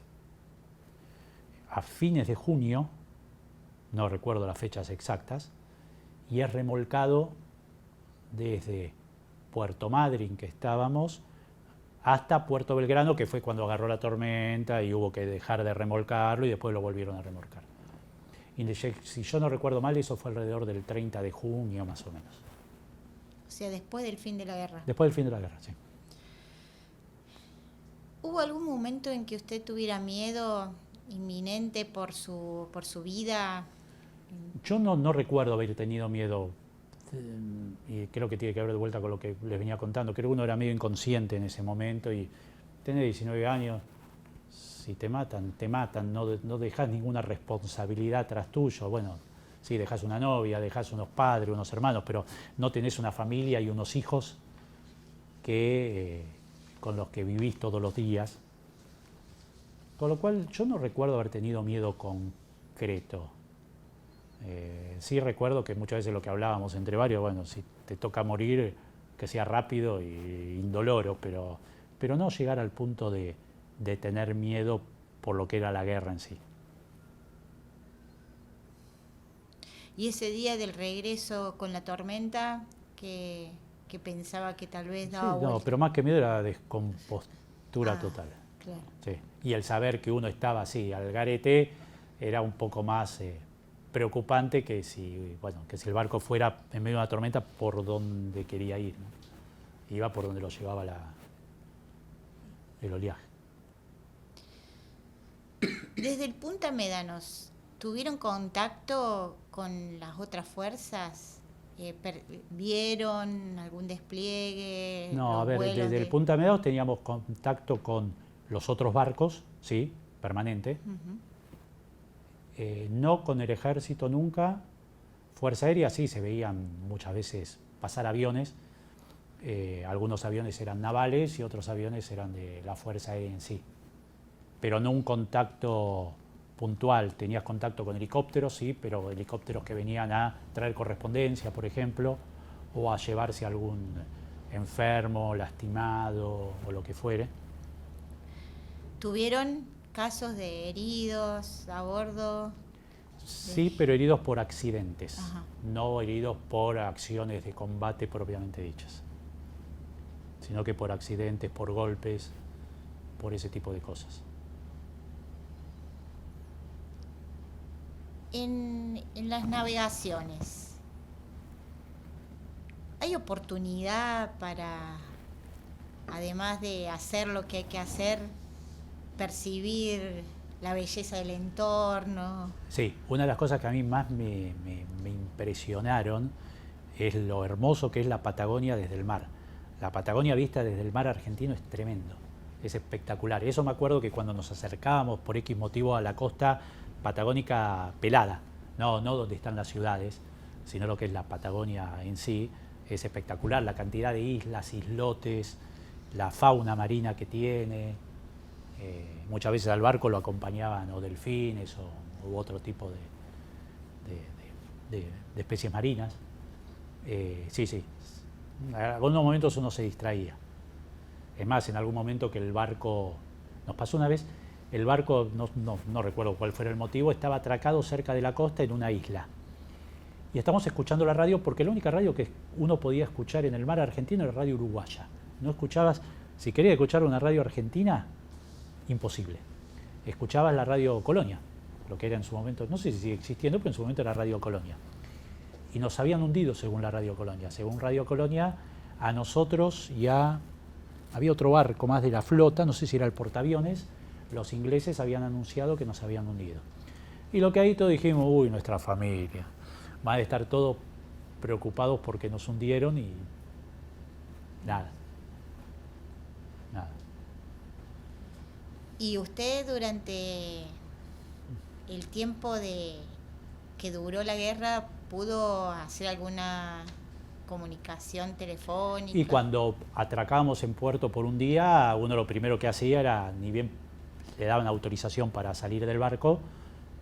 a fines de junio, no recuerdo las fechas exactas, y es remolcado desde Puerto Madryn, que estábamos, hasta Puerto Belgrano, que fue cuando agarró la tormenta y hubo que dejar de remolcarlo y después lo volvieron a remolcar. Y si yo no recuerdo mal, eso fue alrededor del 30 de junio más o menos. O sea, después del fin de la guerra. Después del fin de la guerra, sí. ¿Hubo algún momento en que usted tuviera miedo inminente por su vida? Yo no recuerdo haber tenido miedo, y creo que tiene que ver de vuelta con lo que les venía contando. Creo que uno era medio inconsciente en ese momento y tenés 19 años, si te matan, no dejas ninguna responsabilidad tras tuyo. Bueno, sí, dejas una novia, dejas unos padres, unos hermanos, pero no tenés una familia y unos hijos con los que vivís todos los días. Con lo cual yo no recuerdo haber tenido miedo concreto. Sí recuerdo que muchas veces lo que hablábamos entre varios, bueno, si te toca morir, que sea rápido e indoloro, pero no llegar al punto de tener miedo por lo que era la guerra en sí. Y ese día del regreso con la tormenta, que pensaba que tal vez daba vuelta. No, pero más que miedo era descompostura total. Claro. Sí. Y el saber que uno estaba así, al garete, era un poco más preocupante que si el barco fuera en medio de una tormenta por donde quería ir, ¿no? Iba por donde lo llevaba el oleaje. Desde el Punta Médanos, ¿tuvieron contacto con las otras fuerzas? ¿Vieron algún despliegue? No, a ver, desde el Punta Médanos teníamos contacto con los otros barcos, sí, permanente. Uh-huh. No con el ejército nunca. Fuerza Aérea sí, se veían muchas veces pasar aviones. Algunos aviones eran navales y otros aviones eran de la Fuerza Aérea en sí. Pero no un contacto puntual. Tenías contacto con helicópteros, sí, pero helicópteros que venían a traer correspondencia, por ejemplo, o a llevarse a algún enfermo, lastimado o lo que fuere. ¿Tuvieron casos de heridos a bordo? Sí, pero heridos por accidentes. Ajá. No heridos por acciones de combate propiamente dichas, sino que por accidentes, por golpes, por ese tipo de cosas. En las navegaciones, ¿hay oportunidad para, además de hacer lo que hay que hacer, percibir la belleza del entorno? Sí, una de las cosas que a mí más me impresionaron es lo hermoso que es la Patagonia desde el mar. La Patagonia vista desde el mar argentino es tremendo, es espectacular. Eso me acuerdo que cuando nos acercábamos por X motivo a la costa patagónica pelada, no donde están las ciudades, sino lo que es la Patagonia en sí, es espectacular. La cantidad de islas, islotes, la fauna marina que tiene. Muchas veces al barco lo acompañaban o delfines u otro tipo de especies marinas. Sí. En algunos momentos uno se distraía. Es más, en algún momento que el barco, nos pasó una vez, el barco, no recuerdo cuál fuera el motivo, estaba atracado cerca de la costa en una isla. Y estamos escuchando la radio porque la única radio que uno podía escuchar en el mar argentino era radio uruguaya. No escuchabas, si querías escuchar una radio argentina, imposible. Escuchabas la radio Colonia, lo que era en su momento, no sé si sigue existiendo, pero en su momento era Radio Colonia. Y nos habían hundido según la Radio Colonia. Según Radio Colonia, a nosotros había otro barco más de la flota, no sé si era el portaaviones, los ingleses habían anunciado que nos habían hundido. Y lo que ahí todos dijimos, uy, nuestra familia, van a estar todos preocupados porque nos hundieron y nada. ¿Y usted durante el tiempo que duró la guerra pudo hacer alguna comunicación telefónica? Y cuando atracábamos en puerto por un día, uno lo primero que hacía era, ni bien le daban autorización para salir del barco,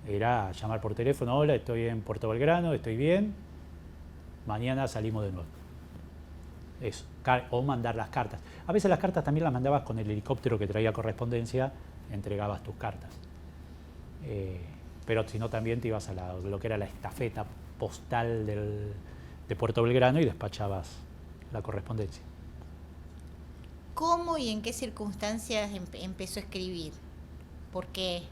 era llamar por teléfono, hola, estoy en Puerto Belgrano, estoy bien, mañana salimos de nuevo. Eso, o mandar las cartas. A veces las cartas también las mandabas con el helicóptero que traía correspondencia, entregabas tus cartas. pero sino también te ibas a lo que era la estafeta postal de Puerto Belgrano y despachabas la correspondencia. ¿Cómo y en qué circunstancias empezó a escribir? ¿Por qué?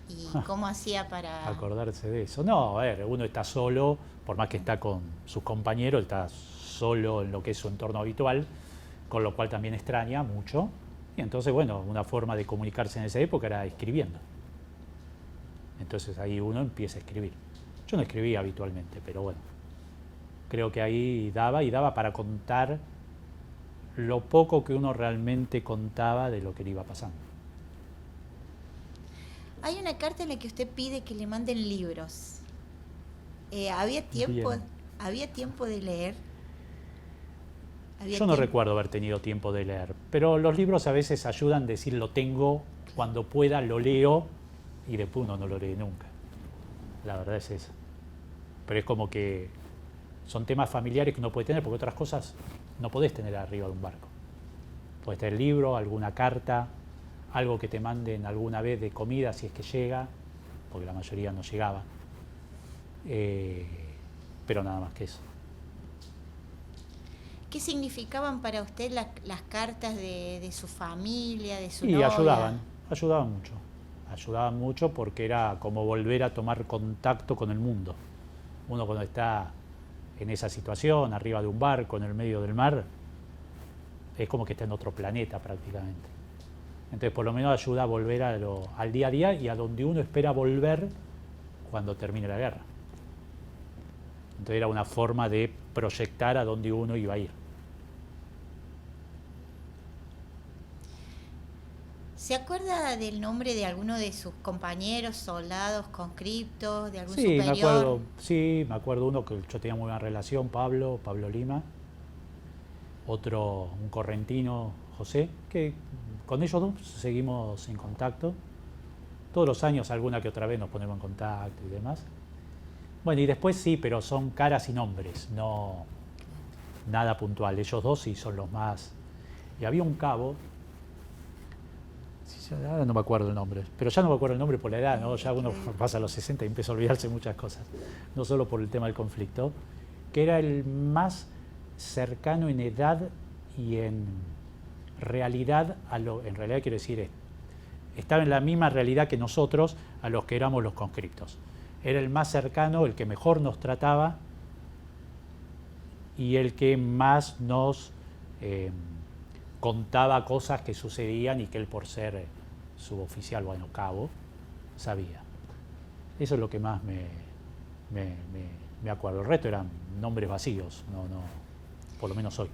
¿Y cómo hacía para...? Acordarse de eso. No, a ver, uno está solo, por más que está con sus compañeros, está solo en lo que es su entorno habitual, con lo cual también extraña mucho. Y entonces, bueno, una forma de comunicarse en esa época era escribiendo. Entonces ahí uno empieza a escribir. Yo no escribía habitualmente, pero bueno, creo que ahí daba para contar lo poco que uno realmente contaba de lo que le iba pasando. Hay una carta en la que usted pide que le manden libros. ¿Había tiempo de leer? Yo no recuerdo haber tenido tiempo de leer, pero los libros a veces ayudan a decir lo tengo, cuando pueda lo leo, y después uno no lo lee nunca. La verdad es eso. Pero es como que son temas familiares que uno puede tener, porque otras cosas no podés tener arriba de un barco. Podés tener libro, alguna carta, algo que te manden alguna vez de comida si es que llega, porque la mayoría no llegaba. Pero nada más que eso. ¿Qué significaban para usted las cartas de su familia, de su novia? Sí, ayudaban mucho porque era como volver a tomar contacto con el mundo. Uno cuando está en esa situación, arriba de un barco, en el medio del mar, es como que está en otro planeta prácticamente. Entonces por lo menos ayuda a volver al día a día y a donde uno espera volver cuando termine la guerra. Entonces era una forma de proyectar a dónde uno iba a ir. ¿Se acuerda del nombre de alguno de sus compañeros, soldados, conscriptos, de algún superior? Me acuerdo uno que yo tenía muy buena relación, Pablo Lima. Otro, un correntino, José, que con ellos dos seguimos en contacto. Todos los años alguna que otra vez nos ponemos en contacto y demás. Bueno, y después sí, pero son caras y nombres, no nada puntual. Ellos dos sí son los más. Y había un cabo, ahora no me acuerdo el nombre, pero ya no me acuerdo el nombre por la edad, ¿no? Ya uno pasa a los 60 y empieza a olvidarse muchas cosas, no solo por el tema del conflicto, que era el más cercano en edad y en realidad, en realidad quiero decir, estaba en la misma realidad que nosotros, a los que éramos los conscriptos. Era el más cercano, el que mejor nos trataba y el que más nos contaba cosas que sucedían y que él, por ser suboficial, bueno, cabo, sabía. Eso es lo que más me acuerdo. El resto eran nombres vacíos, no, por lo menos hoy.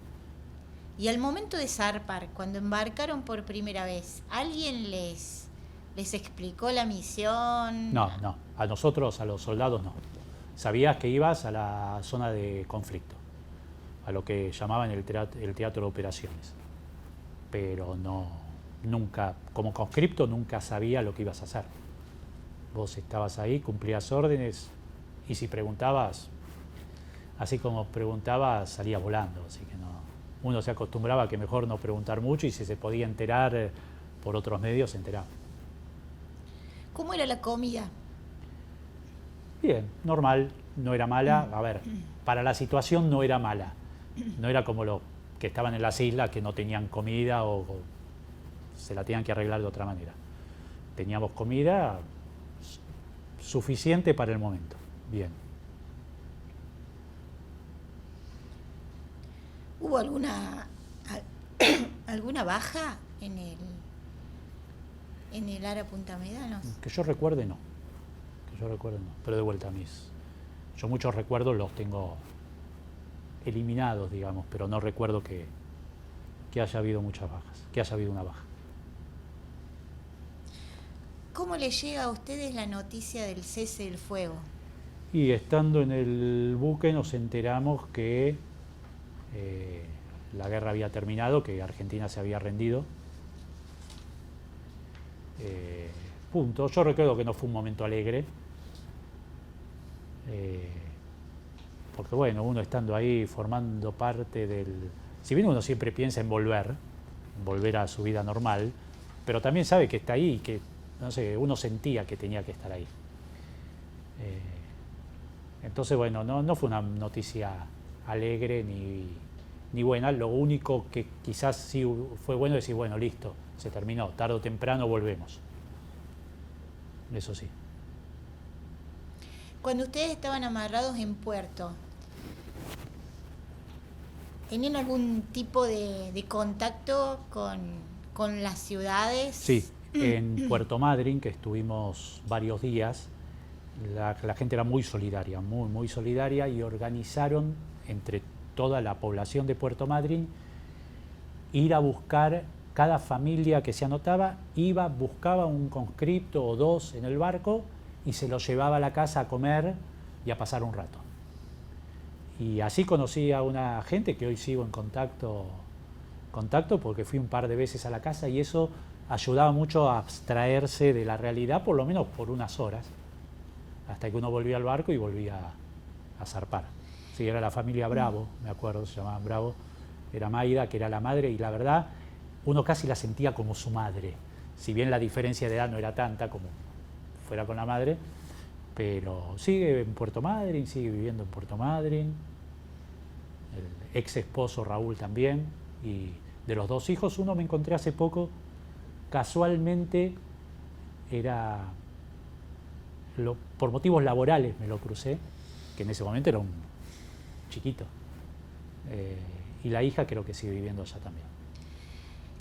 Y al momento de zarpar, cuando embarcaron por primera vez, ¿alguien les explicó la misión? No, a nosotros, a los soldados no. Sabías que ibas a la zona de conflicto, a lo que llamaban el teatro de operaciones. Pero nunca, como conscripto, nunca sabía lo que ibas a hacer. Vos estabas ahí, cumplías órdenes, y si preguntabas, así como preguntabas, salías volando. Así que no. Uno se acostumbraba a que mejor no preguntar mucho, y si se podía enterar por otros medios, se enteraba. ¿Cómo era la comida? Bien, normal, no era mala. A ver, para la situación no era mala. No era como los que estaban en las islas que no tenían comida o se la tenían que arreglar de otra manera. Teníamos comida suficiente para el momento. Bien. ¿Hubo alguna baja en el área Punta Médanos? Que yo recuerde, no. Pero de vuelta yo muchos recuerdos los tengo eliminados, digamos, pero no recuerdo que haya habido muchas bajas, que haya habido una baja. ¿Cómo le llega a ustedes la noticia del cese del fuego? Y estando en el buque nos enteramos que la guerra había terminado, que Argentina se había rendido. Punto. Yo recuerdo que no fue un momento alegre, porque bueno, uno estando ahí formando parte si bien uno siempre piensa en volver a su vida normal, pero también sabe que está ahí y que, no sé, uno sentía que tenía que estar ahí. Entonces, bueno, no fue una noticia alegre ni buena. Lo único que quizás sí fue bueno es decir, bueno, listo, se terminó, tarde o temprano volvemos. Eso sí. Cuando ustedes estaban amarrados en Puerto, ¿tenían algún tipo de contacto con las ciudades? Sí, en Puerto Madryn, que estuvimos varios días, la gente era muy solidaria, muy solidaria, y organizaron entre toda la población de Puerto Madryn ir a buscar, cada familia que se anotaba buscaba un conscripto o dos en el barco y se los llevaba a la casa a comer y a pasar un rato. Y así conocí a una gente que hoy sigo en contacto porque fui un par de veces a la casa, y eso ayudaba mucho a abstraerse de la realidad, por lo menos por unas horas, hasta que uno volvía al barco y volvía a zarpar. Sí, era la familia Bravo, me acuerdo, se llamaban Bravo, era Maida, que era la madre, y la verdad, uno casi la sentía como su madre, si bien la diferencia de edad no era tanta como fuera con la madre, pero sigue en Puerto Madryn, sigue viviendo en Puerto Madryn, el ex esposo Raúl también, y de los dos hijos, uno me encontré hace poco, casualmente por motivos laborales me lo crucé, que en ese momento era un chiquito, y la hija creo que sigue viviendo allá también.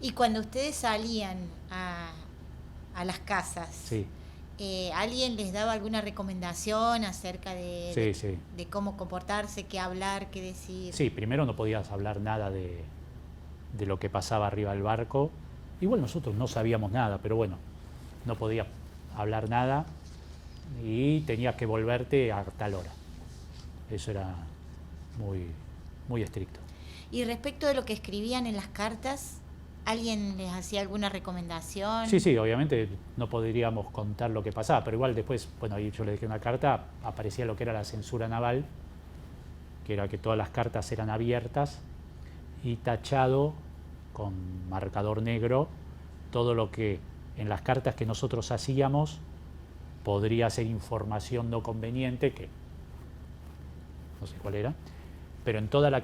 Y cuando ustedes salían a las casas, Sí. ¿Alguien les daba alguna recomendación acerca Sí. de cómo comportarse, qué hablar, qué decir? Sí, primero no podías hablar nada de lo que pasaba arriba del barco. Igual nosotros no sabíamos nada, pero bueno, no podías hablar nada y tenías que volverte a tal hora. Eso era muy estricto. Y respecto de lo que escribían en las cartas, ¿alguien les hacía alguna recomendación? Sí, obviamente no podríamos contar lo que pasaba, pero igual después, bueno, ahí yo le dejé una carta, aparecía lo que era la censura naval, que era que todas las cartas eran abiertas, y tachado con marcador negro todo lo que en las cartas que nosotros hacíamos podría ser información no conveniente, que no sé cuál era, pero en toda la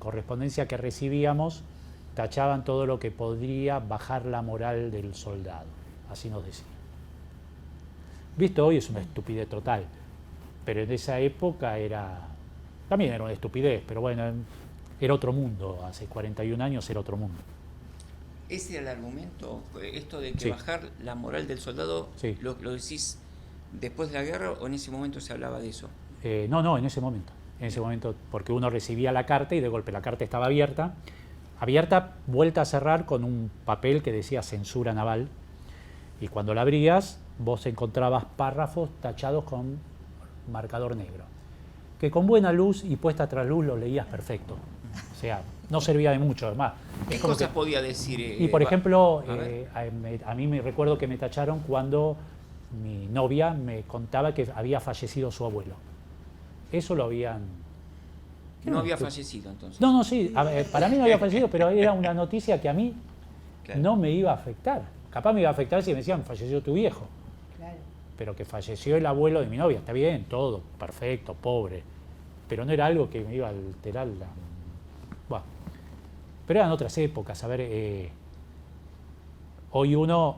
correspondencia que recibíamos tachaban todo lo que podría bajar la moral del soldado, así nos decían. Visto hoy es una estupidez total, pero en esa época también era una estupidez, pero bueno, era otro mundo, hace 41 años era otro mundo. ¿Ese era el argumento? Esto de que Sí. bajar la moral del soldado, Sí. ¿lo decís después de la guerra o en ese momento se hablaba de eso? No, en ese momento, porque uno recibía la carta y de golpe la carta estaba abierta, vuelta a cerrar con un papel que decía censura naval, y cuando la abrías vos encontrabas párrafos tachados con marcador negro, que con buena luz y puesta tras luz lo leías perfecto, o sea, no servía de mucho, además. ¿Qué cosas podía decir? Y por ejemplo, a a mí me recuerdo que me tacharon cuando mi novia me contaba que había fallecido su abuelo. Eso lo habían... No había fallecido entonces. No, sí, para mí no había fallecido, pero era una noticia que a mí Claro. no me iba a afectar. Capaz me iba a afectar si me decían, falleció tu viejo. Claro. Pero que falleció el abuelo de mi novia, está bien, todo, perfecto, pobre. Pero no era algo que me iba a alterar Bueno, pero eran otras épocas. A ver, hoy uno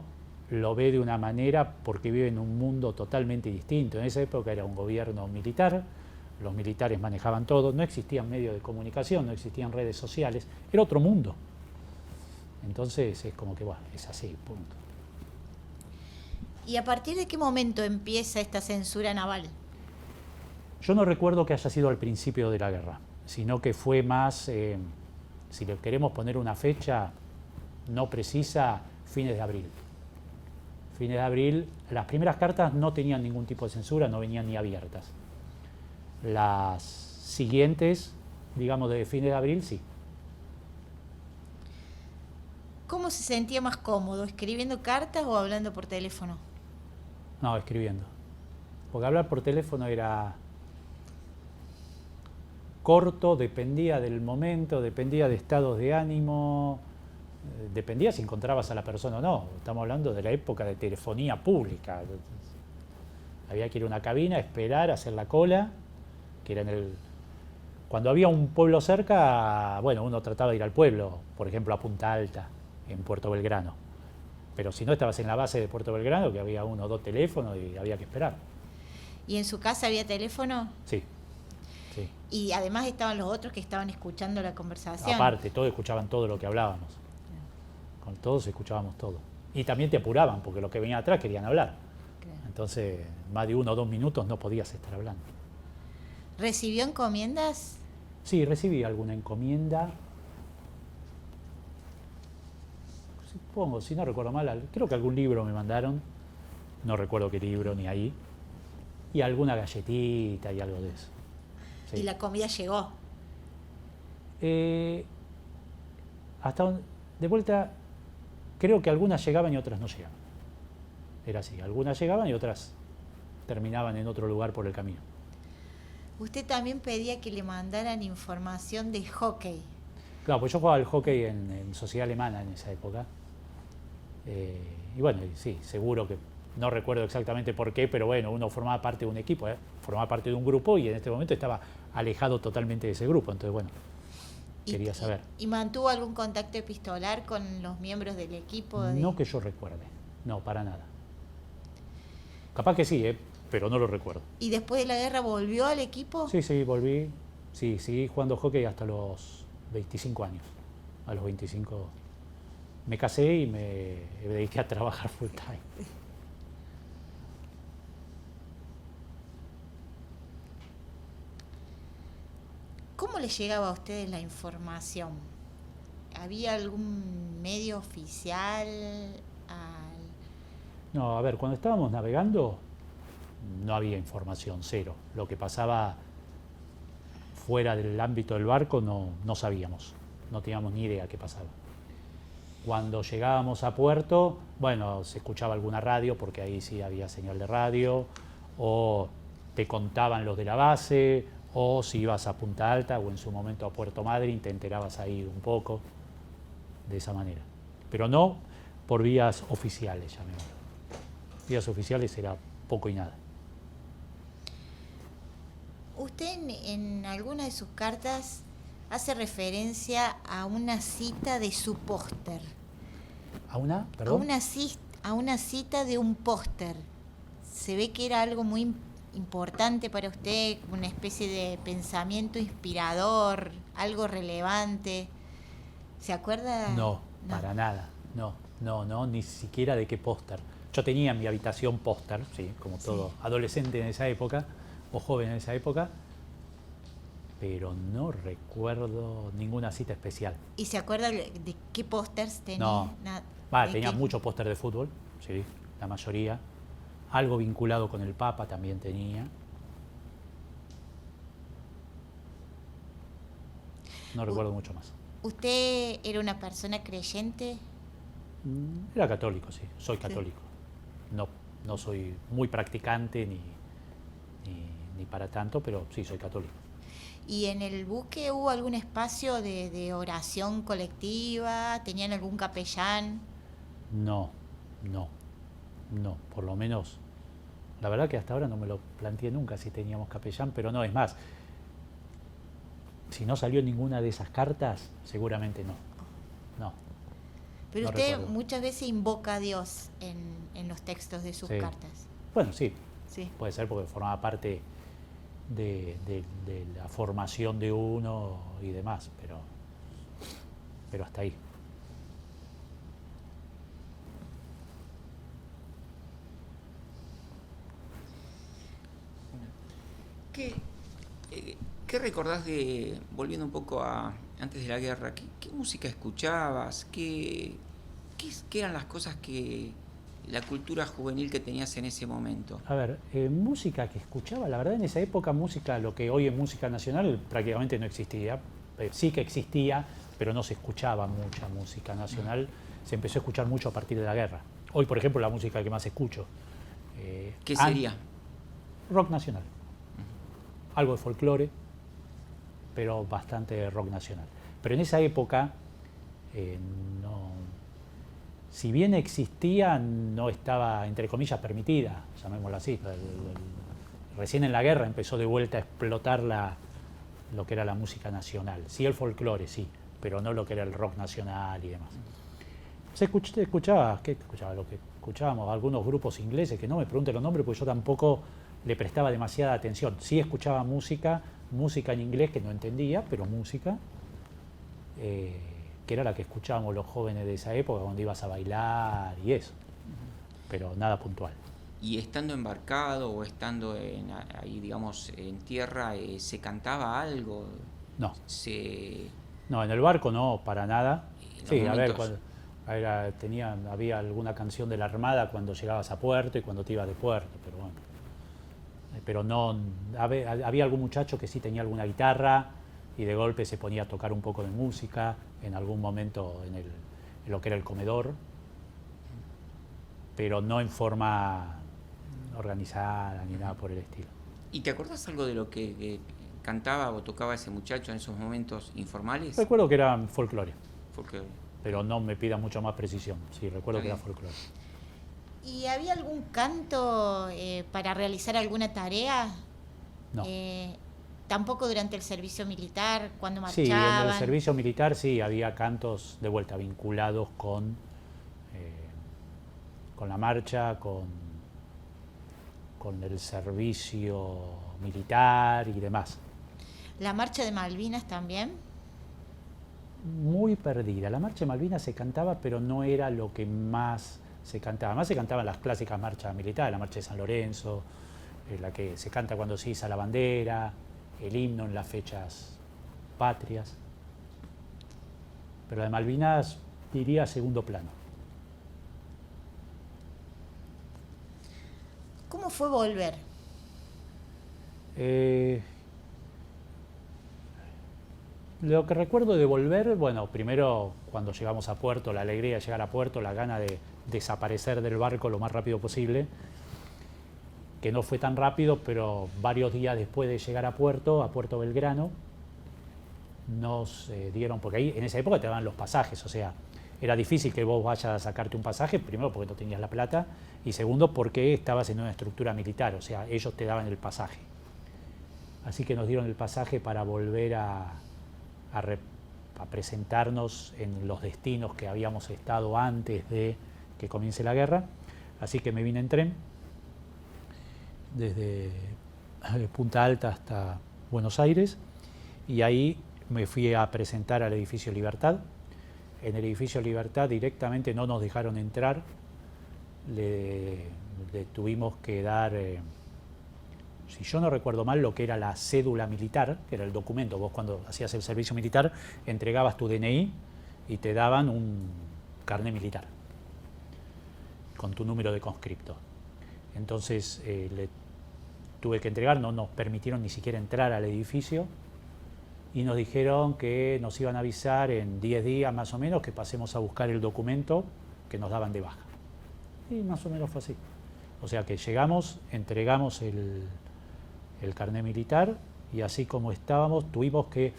lo ve de una manera porque vive en un mundo totalmente distinto. En esa época era un gobierno militar, los militares manejaban todo, no existían medios de comunicación, no existían redes sociales, era otro mundo. Entonces es como que, bueno, es así, punto. ¿Y a partir de qué momento empieza esta censura naval? Yo no recuerdo que haya sido al principio de la guerra, sino que fue más, si le queremos poner una fecha no precisa, fines de abril. Fines de abril, las primeras cartas no tenían ningún tipo de censura, no venían ni abiertas. Las siguientes, digamos de fines de abril, sí. ¿Cómo se sentía más cómodo, escribiendo cartas o hablando por teléfono? No, escribiendo. Porque hablar por teléfono era corto, dependía del momento, dependía de estados de ánimo, dependía si encontrabas a la persona o no. Estamos hablando de la época de telefonía pública. Había que ir a una cabina, esperar, hacer la cola, que era en el... Cuando había un pueblo cerca, bueno, uno trataba de ir al pueblo, por ejemplo a Punta Alta, en Puerto Belgrano. Pero si no, estabas en la base de Puerto Belgrano, que había 1 o 2 teléfonos y había que esperar. ¿Y en su casa había teléfono? Sí, sí. Y además estaban los otros que estaban escuchando la conversación. Aparte, todos escuchaban todo lo que hablábamos. Con todos escuchábamos todo. Y también te apuraban, porque los que venían atrás querían hablar. Claro. Entonces, más de 1 o 2 minutos no podías estar hablando. ¿Recibió encomiendas? Sí, recibí alguna encomienda. Supongo, si no recuerdo mal, creo que algún libro me mandaron. No recuerdo qué libro ni ahí. Y alguna galletita y algo de eso. Sí. ¿Y la comida llegó? De vuelta, creo que algunas llegaban y otras no llegaban. Era así, algunas llegaban y otras terminaban en otro lugar por el camino. Usted también pedía que le mandaran información de hockey. Claro, pues yo jugaba al hockey en Sociedad Alemana en esa época. Y bueno, sí, seguro que no recuerdo exactamente por qué, pero bueno, uno formaba parte de un equipo, formaba parte de un grupo y en este momento estaba alejado totalmente de ese grupo. Entonces, bueno, quería saber. ¿Y mantuvo algún contacto epistolar con los miembros del equipo? No que yo recuerde, no, para nada. Capaz que sí, pero no lo recuerdo. ¿Y después de la guerra volvió al equipo? Sí, sí, volví. Sí, seguí jugando hockey hasta los 25 años. A los 25 me casé y me dediqué a trabajar full time. ¿Cómo le llegaba a ustedes la información? ¿Había algún medio oficial? No, a ver, cuando estábamos navegando no había información, cero. Lo que pasaba fuera del ámbito del barco no sabíamos, no teníamos ni idea qué pasaba. Cuando llegábamos a puerto, bueno, se escuchaba alguna radio, porque ahí sí había señal de radio, o te contaban los de la base, o si ibas a Punta Alta o en su momento a Puerto Madryn, te enterabas ahí un poco, de esa manera. Pero no por vías oficiales, llamémoslo. Vías oficiales era poco y nada. Usted en alguna de sus cartas hace referencia a una cita de su póster. ¿A una? ¿Perdón? A una cita de un póster. Se ve que era algo muy importante para usted, una especie de pensamiento inspirador, algo relevante. ¿Se acuerda? No, para nada. No, ni siquiera de qué póster. Yo tenía en mi habitación póster, sí, como todo adolescente en esa época, o joven en esa época, pero no recuerdo ninguna cita especial. ¿Y se acuerda de qué pósters tenía? No, tenía mucho póster de fútbol, sí, la mayoría. Algo vinculado con el Papa también tenía. No recuerdo mucho más. ¿Usted era una persona creyente? Era católico, sí, soy católico. No soy muy practicante ni para tanto, pero sí soy católico. ¿Y en el buque hubo algún espacio de oración colectiva? ¿Tenían algún capellán? No, por lo menos, la verdad que hasta ahora no me lo planteé nunca si teníamos capellán, pero no, es más, si no salió ninguna de esas cartas, seguramente no. Pero no usted recuerdo. muchas veces invoca a Dios en los textos de sus cartas. Bueno, sí, Sí. puede ser porque formaba parte de la formación de uno y demás, pero hasta ahí. ¿Qué recordás de, volviendo un poco a antes de la guerra, qué música escuchabas? ¿Qué eran las cosas la cultura juvenil que tenías en ese momento? A ver, música que escuchaba, la verdad en esa época música, lo que hoy es música nacional prácticamente no existía. Sí que existía, pero no se escuchaba mucha música nacional. Se empezó a escuchar mucho a partir de la guerra. Hoy, por ejemplo, la música que más escucho. ¿Qué sería? Rock nacional. Algo de folclore, pero bastante rock nacional. Pero en esa época si bien existía, no estaba, entre comillas, permitida, llamémoslo así. Recién en la guerra empezó de vuelta a explotar lo que era la música nacional. Sí el folclore, sí, pero no lo que era el rock nacional y demás. Se escuchaba, ¿qué escuchaba? Lo que escuchábamos, algunos grupos ingleses, que no me pregunten los nombres, porque yo tampoco le prestaba demasiada atención. Sí escuchaba música en inglés que no entendía, pero música, que era la que escuchábamos los jóvenes de esa época cuando ibas a bailar y eso, pero nada puntual. Y estando embarcado o estando ahí, digamos, en tierra, ¿se cantaba algo? No. Se... No, en el barco no, para nada. Sí, momentos... a ver, había alguna canción de la Armada cuando llegabas a puerto y cuando te ibas de puerto, pero bueno. Pero no, había algún muchacho que sí tenía alguna guitarra y de golpe se ponía a tocar un poco de música en algún momento en lo que era el comedor, pero no en forma organizada ni nada por el estilo. ¿Y te acordás algo de lo que cantaba o tocaba ese muchacho en esos momentos informales? Recuerdo que era folclore. Folclore. Pero no me pida mucha más precisión. Sí, recuerdo que era folclore. ¿Y había algún canto para realizar alguna tarea? No. Tampoco durante el servicio militar, cuando marchaban. Sí, en el servicio militar sí había cantos de vuelta vinculados con la marcha, con el servicio militar y demás. ¿La marcha de Malvinas también? Muy perdida. La marcha de Malvinas se cantaba, pero no era lo que más se cantaba. Más se cantaban las clásicas marchas militares, la marcha de San Lorenzo, la que se canta cuando se iza la bandera, el himno en las fechas patrias. Pero la de Malvinas diría segundo plano. ¿Cómo fue volver? Lo que recuerdo de volver, bueno, primero cuando llegamos a puerto, la alegría de llegar a puerto, la gana de desaparecer del barco lo más rápido posible, que no fue tan rápido, pero varios días después de llegar a Puerto Belgrano, nos dieron, porque ahí en esa época te daban los pasajes, o sea, era difícil que vos vayas a sacarte un pasaje, primero porque no tenías la plata, y segundo porque estabas en una estructura militar, o sea, ellos te daban el pasaje. Así que nos dieron el pasaje para volver a presentarnos en los destinos que habíamos estado antes de que comience la guerra. Así que me vine en tren desde Punta Alta hasta Buenos Aires y ahí me fui a presentar al edificio Libertad. En el edificio Libertad directamente no nos dejaron entrar, le tuvimos que dar, si yo no recuerdo mal, lo que era la cédula militar, que era el documento. Vos cuando hacías el servicio militar entregabas tu DNI y te daban un carnet militar con tu número de conscripto. Entonces le tuve que entregar, no nos permitieron ni siquiera entrar al edificio y nos dijeron que nos iban a avisar en 10 días más o menos que pasemos a buscar el documento que nos daban de baja. Y más o menos fue así. O sea que llegamos, entregamos el carnet militar y así como estábamos tuvimos que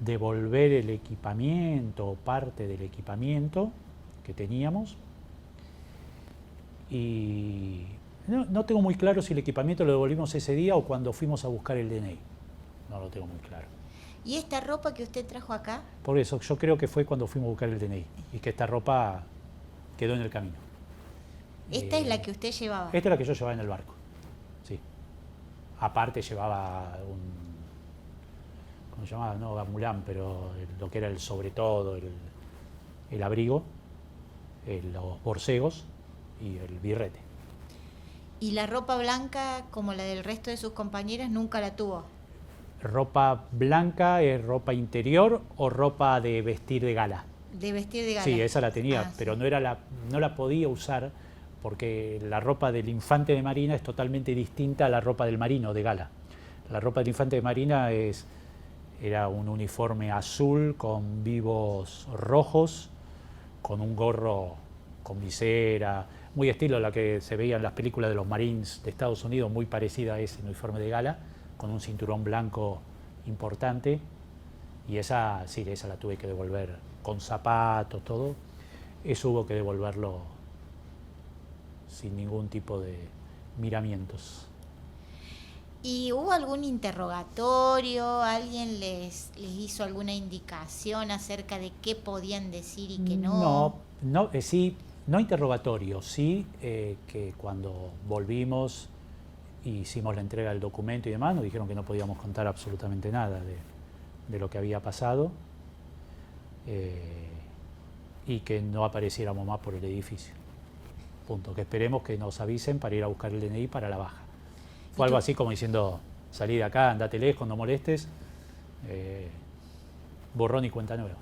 devolver el equipamiento o parte del equipamiento que teníamos y no tengo muy claro si el equipamiento lo devolvimos ese día o cuando fuimos a buscar el DNI. No lo tengo muy claro. ¿Y esta ropa que usted trajo acá? Por eso, yo creo que fue cuando fuimos a buscar el DNI y que esta ropa quedó en el camino. ¿Esta es la que usted llevaba? Esta es la que yo llevaba en el barco, sí. Aparte llevaba ¿cómo se llamaba? No, gamulán, pero lo que era el sobre todo, el abrigo, los borcegos y el birrete. ¿Y la ropa blanca, como la del resto de sus compañeras, nunca la tuvo? ¿Ropa blanca es ropa interior o ropa de vestir de gala? De vestir de gala. Sí, esa la tenía, pero sí. no la podía usar porque la ropa del infante de marina es totalmente distinta a la ropa del marino de gala. La ropa del infante de marina era un uniforme azul con vivos rojos, con un gorro con visera, muy estilo a la que se veía en las películas de los Marines de Estados Unidos, muy parecida a ese uniforme de gala, con un cinturón blanco importante, y esa la tuve que devolver con zapatos, todo. eso hubo que devolverlo sin ningún tipo de miramientos. ¿Y hubo algún interrogatorio? ¿Alguien les hizo alguna indicación acerca de qué podían decir y qué no? Sí, no interrogatorio, sí que cuando volvimos y hicimos la entrega del documento y demás, nos dijeron que no podíamos contar absolutamente nada de lo que había pasado y que no apareciéramos más por el edificio. Punto. Que esperemos que nos avisen para ir a buscar el DNI para la baja. Fue algo así como diciendo, salí de acá, andate lejos, no molestes, borrón y cuenta nueva.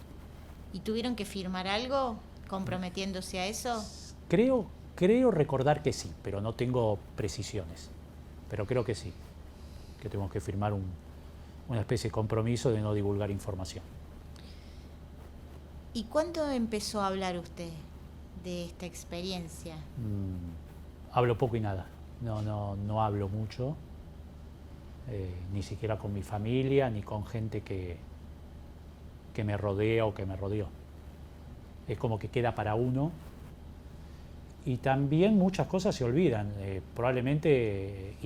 ¿Y tuvieron que firmar algo comprometiéndose a eso? Creo recordar que sí, pero no tengo precisiones. Pero creo que sí, que tenemos que firmar una especie de compromiso de no divulgar información. ¿Y cuándo empezó a hablar usted de esta experiencia? Hablo poco y nada. No hablo mucho, ni siquiera con mi familia, ni con gente que me rodea o que me rodeó. Es como que queda para uno. Y también muchas cosas se olvidan, probablemente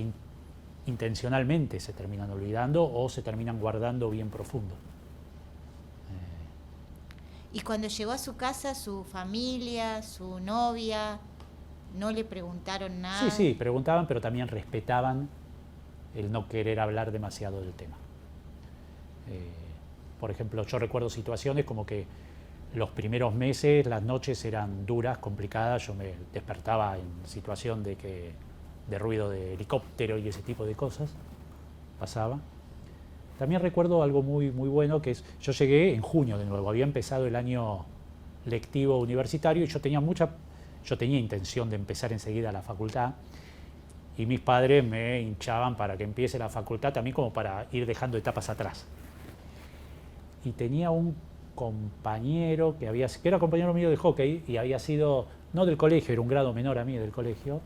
intencionalmente se terminan olvidando o se terminan guardando bien profundo. ¿Y cuando llegó a su casa, su familia, su novia, no le preguntaron nada? Sí, preguntaban, pero también respetaban el no querer hablar demasiado del tema. Por ejemplo, yo recuerdo situaciones como que los primeros meses, las noches eran duras, complicadas, yo me despertaba en situación de ruido de helicóptero y ese tipo de cosas, pasaba. También recuerdo algo muy, muy bueno, que es, yo llegué en junio de nuevo, había empezado el año lectivo universitario y yo tenía intención de empezar enseguida la facultad y mis padres me hinchaban para que empiece la facultad también como para ir dejando etapas atrás. Y tenía un compañero que era compañero mío de hockey y había sido, no del colegio, era un grado menor a mí del colegio,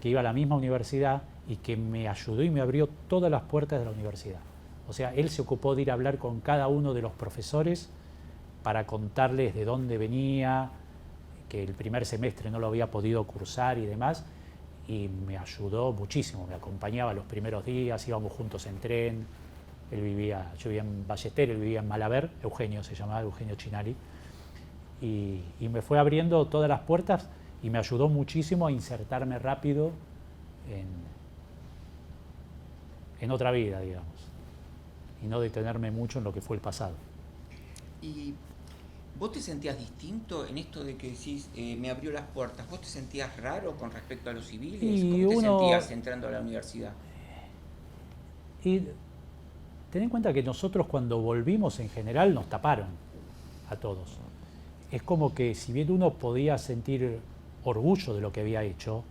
que iba a la misma universidad y que me ayudó y me abrió todas las puertas de la universidad. O sea, él se ocupó de ir a hablar con cada uno de los profesores para contarles de dónde venía, que el primer semestre no lo había podido cursar y demás, y me ayudó muchísimo, me acompañaba los primeros días, íbamos juntos en tren, yo vivía en Ballester, él vivía en Malaber, Eugenio se llamaba, Eugenio Chinari, y me fue abriendo todas las puertas y me ayudó muchísimo a insertarme rápido en otra vida, digamos, y no detenerme mucho en lo que fue el pasado. ¿Y vos te sentías distinto en esto de que decís, me abrió las puertas? ¿Vos te sentías raro con respecto a los civiles? ¿Cómo te sentías entrando a la universidad? Y ten en cuenta que nosotros cuando volvimos en general nos taparon a todos. Es como que si bien uno podía sentir orgullo de lo que había hecho,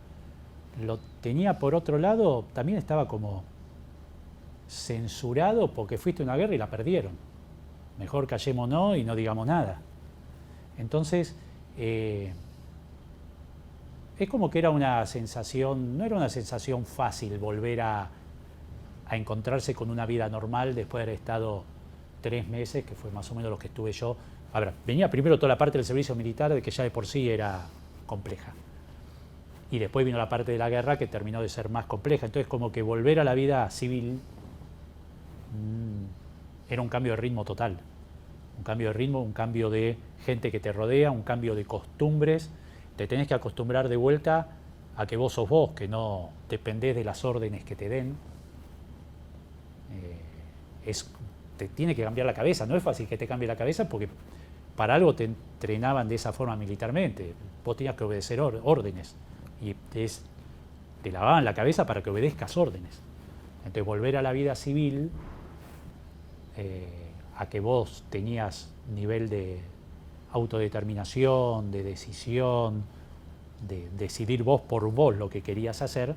lo tenía por otro lado, también estaba como censurado porque fuiste a una guerra y la perdieron. Mejor callémonos y no digamos nada. Entonces, es como que era una sensación, no era una sensación fácil volver a encontrarse con una vida normal después de haber estado 3 meses, que fue más o menos lo que estuve yo. A ver, venía primero toda la parte del servicio militar, de que ya de por sí era compleja. Y después vino la parte de la guerra, que terminó de ser más compleja. Entonces, como que volver a la vida civil era un cambio de ritmo total. Un cambio de ritmo, un cambio de gente que te rodea, un cambio de costumbres. Te tenés que acostumbrar de vuelta a que vos sos vos, que no dependés de las órdenes que te den. Te tiene que cambiar la cabeza. No es fácil que te cambie la cabeza porque para algo te entrenaban de esa forma militarmente. Vos tenías que obedecer órdenes y te lavaban la cabeza para que obedezcas órdenes. Entonces volver a la vida civil, a que vos tenías nivel de autodeterminación, de decisión, de decidir vos por vos lo que querías hacer,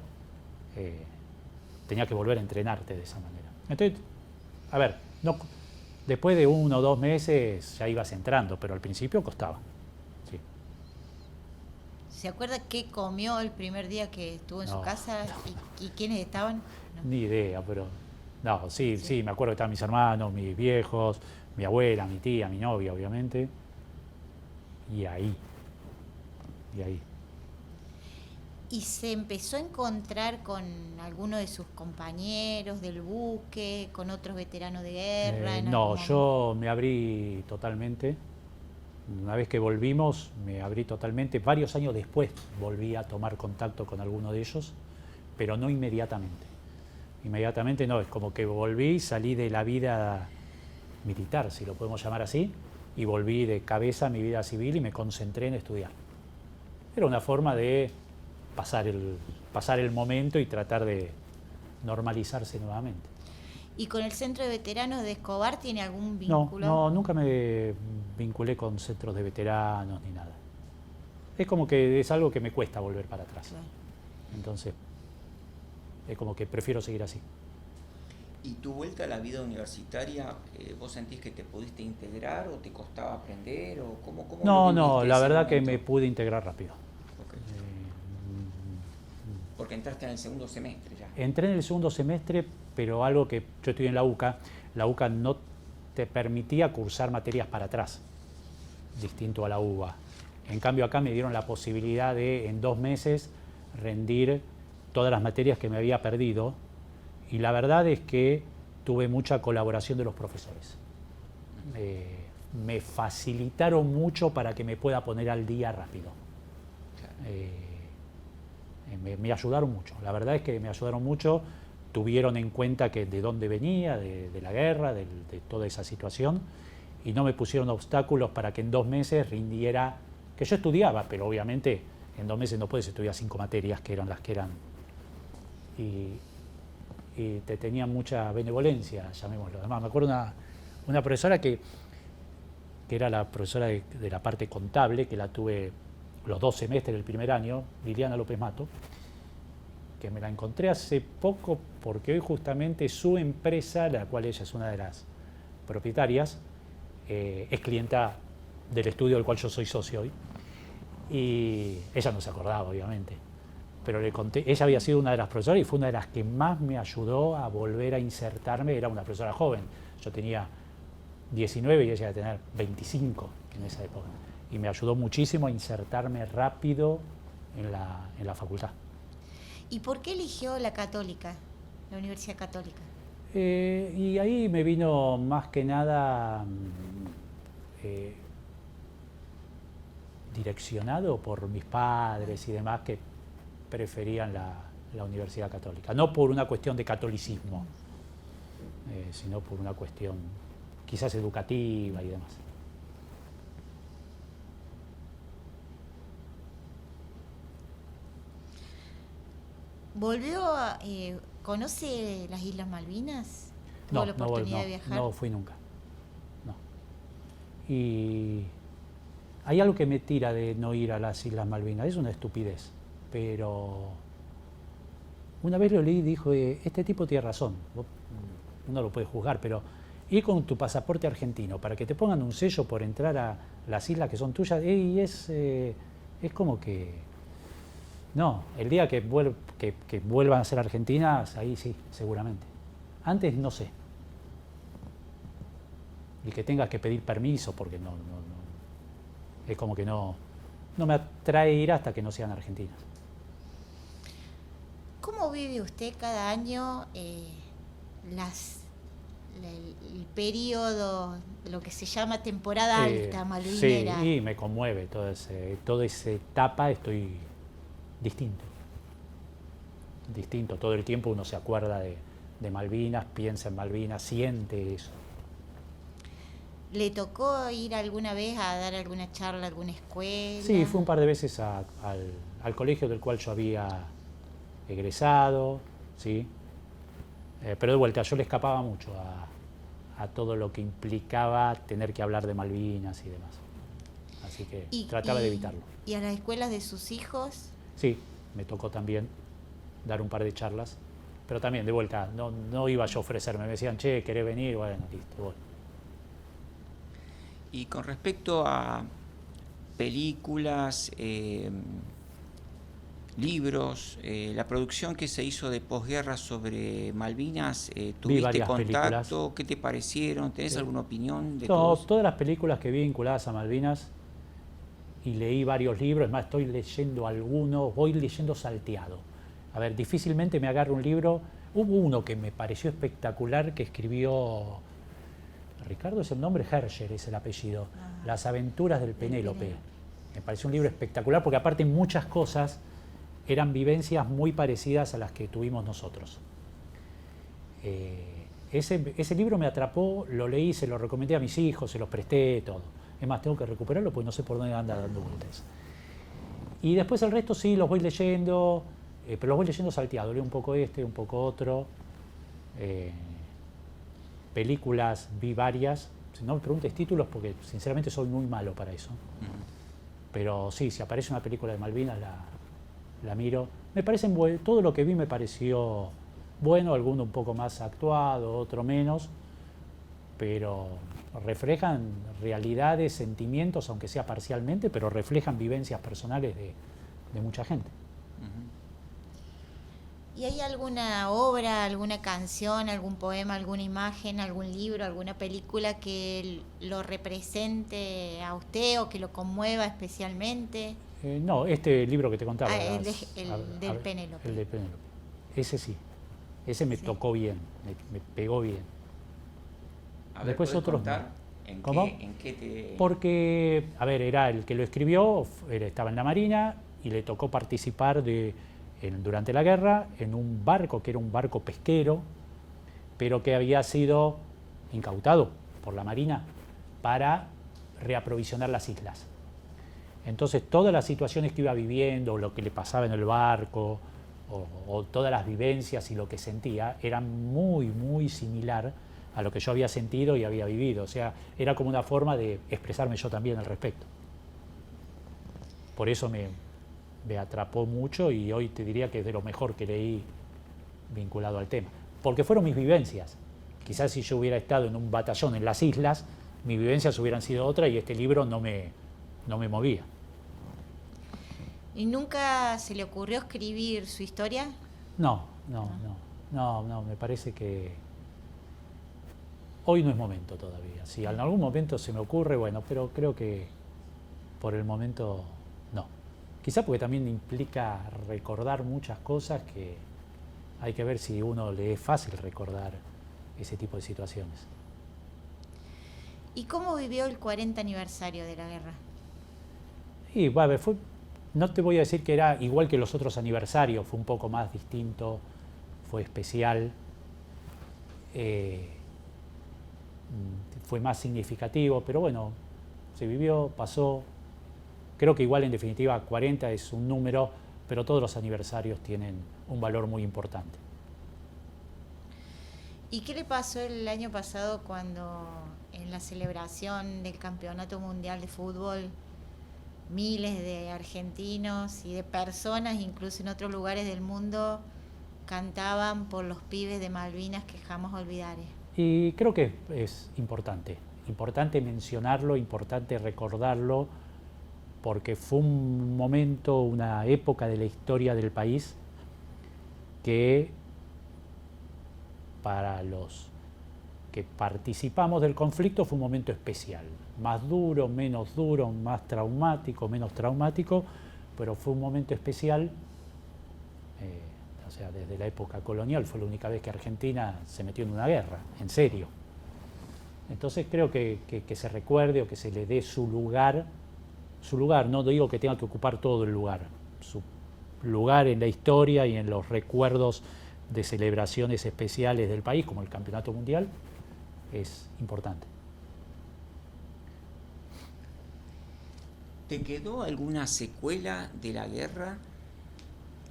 tenías que volver a entrenarte de esa manera. Entonces, a ver, después de 1 o 2 meses ya ibas entrando, pero al principio costaba. Sí. ¿Se acuerda qué comió el primer día que estuvo en su casa? ¿Y quiénes estaban? No. Ni idea, pero... No, sí, me acuerdo que estaban mis hermanos, mis viejos, mi abuela, mi tía, mi novia, obviamente. Y ahí. y ahí. ¿Y se empezó a encontrar con alguno de sus compañeros del buque, con otros veteranos de guerra? No, yo me abrí totalmente. Una vez que volvimos, me abrí totalmente. Varios años después volví a tomar contacto con alguno de ellos, pero no inmediatamente. Inmediatamente no, es como que volví, salí de la vida militar, si lo podemos llamar así, y volví de cabeza a mi vida civil y me concentré en estudiar. Era una forma de pasar el momento y tratar de normalizarse nuevamente. ¿Y con el Centro de Veteranos de Escobar tiene algún vínculo? No, nunca me vinculé con centros de veteranos ni nada. Es como que es algo que me cuesta volver para atrás. Claro. Entonces, es como que prefiero seguir así. ¿Y tu vuelta a la vida universitaria, vos sentís que te pudiste integrar o te costaba aprender? O cómo No, viviste la ese verdad que momento? me pude integrar rápido. Ok. Porque entraste en el segundo semestre ya. Entré en el segundo semestre, pero algo que yo estoy en la UCA no te permitía cursar materias para atrás, distinto a la UBA. En cambio acá me dieron la posibilidad de en 2 meses rendir todas las materias que me había perdido, y la verdad es que tuve mucha colaboración de los profesores. Me facilitaron mucho para que me pueda poner al día rápido. Me ayudaron mucho, la verdad es que me ayudaron mucho. Tuvieron en cuenta que de dónde venía, de la guerra, de toda esa situación, y no me pusieron obstáculos para que en 2 meses rindiera, que yo estudiaba, pero obviamente en 2 meses no puedes estudiar 5 materias que eran las que eran, y te tenían mucha benevolencia, llamémoslo. Además, me acuerdo una profesora que era la profesora de la parte contable, que la tuve los 2 semestres del primer año, Liliana López Mato, que me la encontré hace poco porque hoy justamente su empresa, la cual ella es una de las propietarias, es clienta del estudio del cual yo soy socio hoy, y ella no se acordaba obviamente, pero le conté, ella había sido una de las profesoras y fue una de las que más me ayudó a volver a insertarme. Era una profesora joven, yo tenía 19 y ella iba a tener 25 en esa época, y me ayudó muchísimo a insertarme rápido en la facultad. ¿Y por qué eligió la Católica, la Universidad Católica? Y ahí me vino más que nada direccionado por mis padres y demás, que preferían la Universidad Católica. No por una cuestión de catolicismo, sino por una cuestión quizás educativa y demás. ¿Volvió a, conoce las Islas Malvinas? ¿Tuvo la oportunidad de viajar? No fui nunca. No. Y hay algo que me tira de no ir a las Islas Malvinas. Es una estupidez, pero una vez lo leí y dijo, este tipo tiene razón. Uno lo puede juzgar, pero ir con tu pasaporte argentino para que te pongan un sello por entrar a las islas que son tuyas, es como que... No, el día que vuelvan a ser argentinas, ahí sí, seguramente. Antes no sé. Y que tengas que pedir permiso, porque no. Es como que no me atrae ir hasta que no sean argentinas. ¿Cómo vive usted cada año el periodo, lo que se llama temporada alta malvinera? Sí, y me conmueve toda esa etapa. Estoy distinto. Todo el tiempo uno se acuerda de Malvinas, piensa en Malvinas, siente eso. ¿Le tocó ir alguna vez a dar alguna charla a alguna escuela? Sí, fui un par de veces al colegio del cual yo había egresado, ¿sí? Pero de vuelta, yo le escapaba mucho a todo lo que implicaba tener que hablar de Malvinas y demás. Así que trataba de evitarlo. ¿Y a las escuelas de sus hijos? Sí, me tocó también dar un par de charlas, pero también de vuelta, no iba yo a ofrecerme, me decían, che, ¿querés venir? Bueno, listo, voy. Y con respecto a películas, libros, la producción que se hizo de posguerra sobre Malvinas, ¿tuviste contacto? Películas. ¿Qué te parecieron? ¿Tenés alguna opinión de todo eso? Todas las películas que vi vinculadas a Malvinas, y leí varios libros, es más, estoy leyendo algunos, voy leyendo salteado. A ver, difícilmente me agarro un libro. Hubo uno que me pareció espectacular que escribió, Ricardo es el nombre, Herscher es el apellido, Las aventuras del Penélope. Me pareció un libro espectacular porque aparte muchas cosas eran vivencias muy parecidas a las que tuvimos nosotros. Ese libro me atrapó, lo leí, se lo recomendé a mis hijos, se los presté, todo. Es más, tengo que recuperarlo porque no sé por dónde anda dando vueltas. Y después el resto sí, los voy leyendo, pero los voy leyendo salteado. Leo un poco este, un poco otro. Películas vi varias. No me preguntes títulos porque sinceramente soy muy malo para eso. Pero sí, si aparece una película de Malvinas la miro. Me parecen todo lo que vi me pareció bueno, alguno un poco más actuado, otro menos, pero reflejan realidades, sentimientos, aunque sea parcialmente, pero reflejan vivencias personales de mucha gente. ¿Y hay alguna obra, alguna canción, algún poema, alguna imagen, algún libro, alguna película que lo represente a usted o que lo conmueva especialmente? No, este libro que te contaba. El del Penélope. El de Penélope. Ese sí. Ese me tocó bien, me pegó bien. A ver, después otros contar no. ¿Cómo? ¿En qué te...? Porque, a ver, era el que lo escribió, estaba en la Marina y le tocó participar durante la guerra en un barco que era un barco pesquero, pero que había sido incautado por la Marina para reaprovisionar las islas. Entonces todas las situaciones que iba viviendo, lo que le pasaba en el barco, o todas las vivencias y lo que sentía, eran muy, muy similar a lo que yo había sentido y había vivido. O sea, era como una forma de expresarme yo también al respecto. Por eso me atrapó mucho y hoy te diría que es de lo mejor que leí vinculado al tema. Porque fueron mis vivencias. Quizás si yo hubiera estado en un batallón en las islas, mis vivencias hubieran sido otras y este libro no me movía. ¿Y nunca se le ocurrió escribir su historia? No, me parece que hoy no es momento todavía. Si en algún momento se me ocurre, bueno, pero creo que por el momento no. Quizá porque también implica recordar muchas cosas que hay que ver si uno le es fácil recordar ese tipo de situaciones. ¿Y cómo vivió el 40 aniversario de la guerra? Y bueno, no te voy a decir que era igual que los otros aniversarios, fue un poco más distinto, fue especial, fue más significativo, pero bueno, se vivió, pasó. Creo que igual en definitiva 40 es un número, pero todos los aniversarios tienen un valor muy importante. ¿Y qué le pasó el año pasado cuando en la celebración del Campeonato Mundial de Fútbol miles de argentinos y de personas, incluso en otros lugares del mundo, cantaban por los pibes de Malvinas que jamás olvidaré? Y creo que es importante mencionarlo, importante recordarlo, porque fue un momento, una época de la historia del país que para los que participamos del conflicto fue un momento especial, más duro, menos duro, más traumático, menos traumático, pero fue un momento especial. O sea, desde la época colonial fue la única vez que Argentina se metió en una guerra, en serio. Entonces creo que se recuerde o que se le dé su lugar, no digo que tenga que ocupar todo el lugar, su lugar en la historia y en los recuerdos de celebraciones especiales del país, como el Campeonato Mundial, es importante. ¿Te quedó alguna secuela de la guerra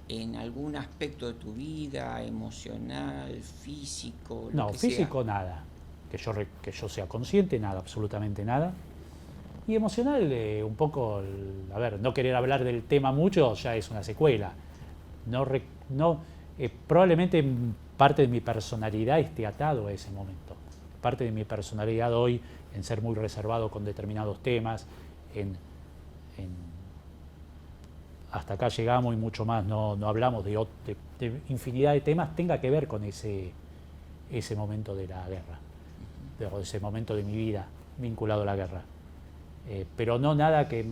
en algún aspecto de tu vida, emocional, físico? No, físico nada, que yo sea consciente, nada, absolutamente nada. Y emocional, un poco, a ver, no querer hablar del tema mucho ya es una secuela. Probablemente parte de mi personalidad esté atado a ese momento. Parte de mi personalidad hoy en ser muy reservado con determinados temas, hasta acá llegamos y mucho más, no hablamos de infinidad de temas, tenga que ver con ese momento de la guerra, de ese momento de mi vida vinculado a la guerra. Pero no nada que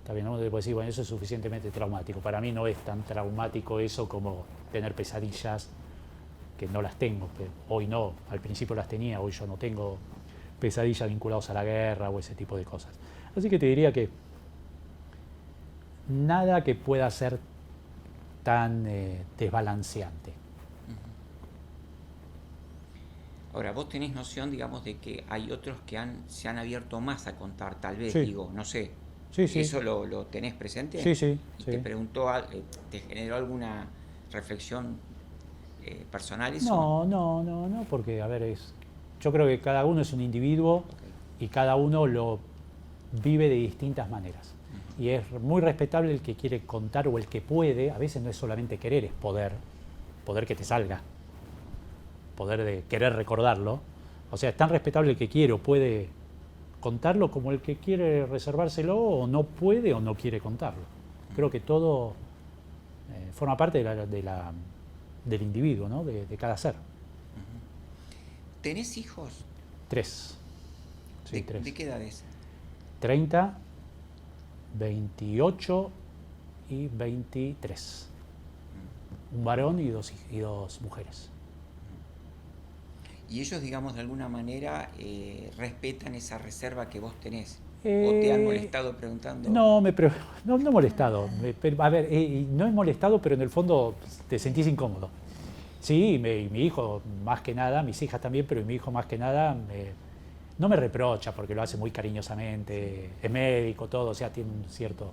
Está bien, uno puede decir, bueno, eso es suficientemente traumático. Para mí no es tan traumático eso como tener pesadillas, que no las tengo, pero hoy no, al principio las tenía, hoy yo no tengo pesadillas vinculadas a la guerra o ese tipo de cosas. Así que te diría que nada que pueda ser tan desbalanceante. Ahora, vos tenés noción, digamos, de que hay otros que se han abierto más a contar, tal vez, Sí. digo, no sé. Sí, sí. ¿Eso lo tenés presente? Sí, sí. ¿Y sí. te preguntó, te generó alguna reflexión personal eso? No, porque, a ver, yo creo que cada uno es un individuo y cada uno lo vive de distintas maneras. Y es muy respetable el que quiere contar o el que puede, a veces no es solamente querer, es poder que te salga, poder de querer recordarlo. O sea, es tan respetable el que quiere o puede contarlo como el que quiere reservárselo o no puede o no quiere contarlo. Creo que todo forma parte del individuo, ¿no? de cada ser. ¿Tenés hijos? 3. Sí, 3. ¿De qué edades? 30, 28 y 23. Un varón y dos mujeres. ¿Y ellos, digamos, de alguna manera respetan esa reserva que vos tenés? ¿O te han molestado preguntando? No he molestado. A ver, no he molestado, pero en el fondo te sentís incómodo. Sí, mi hijo más que nada, mis hijas también, pero mi hijo más que nada no me reprocha porque lo hace muy cariñosamente, es médico, todo, o sea, tiene un cierto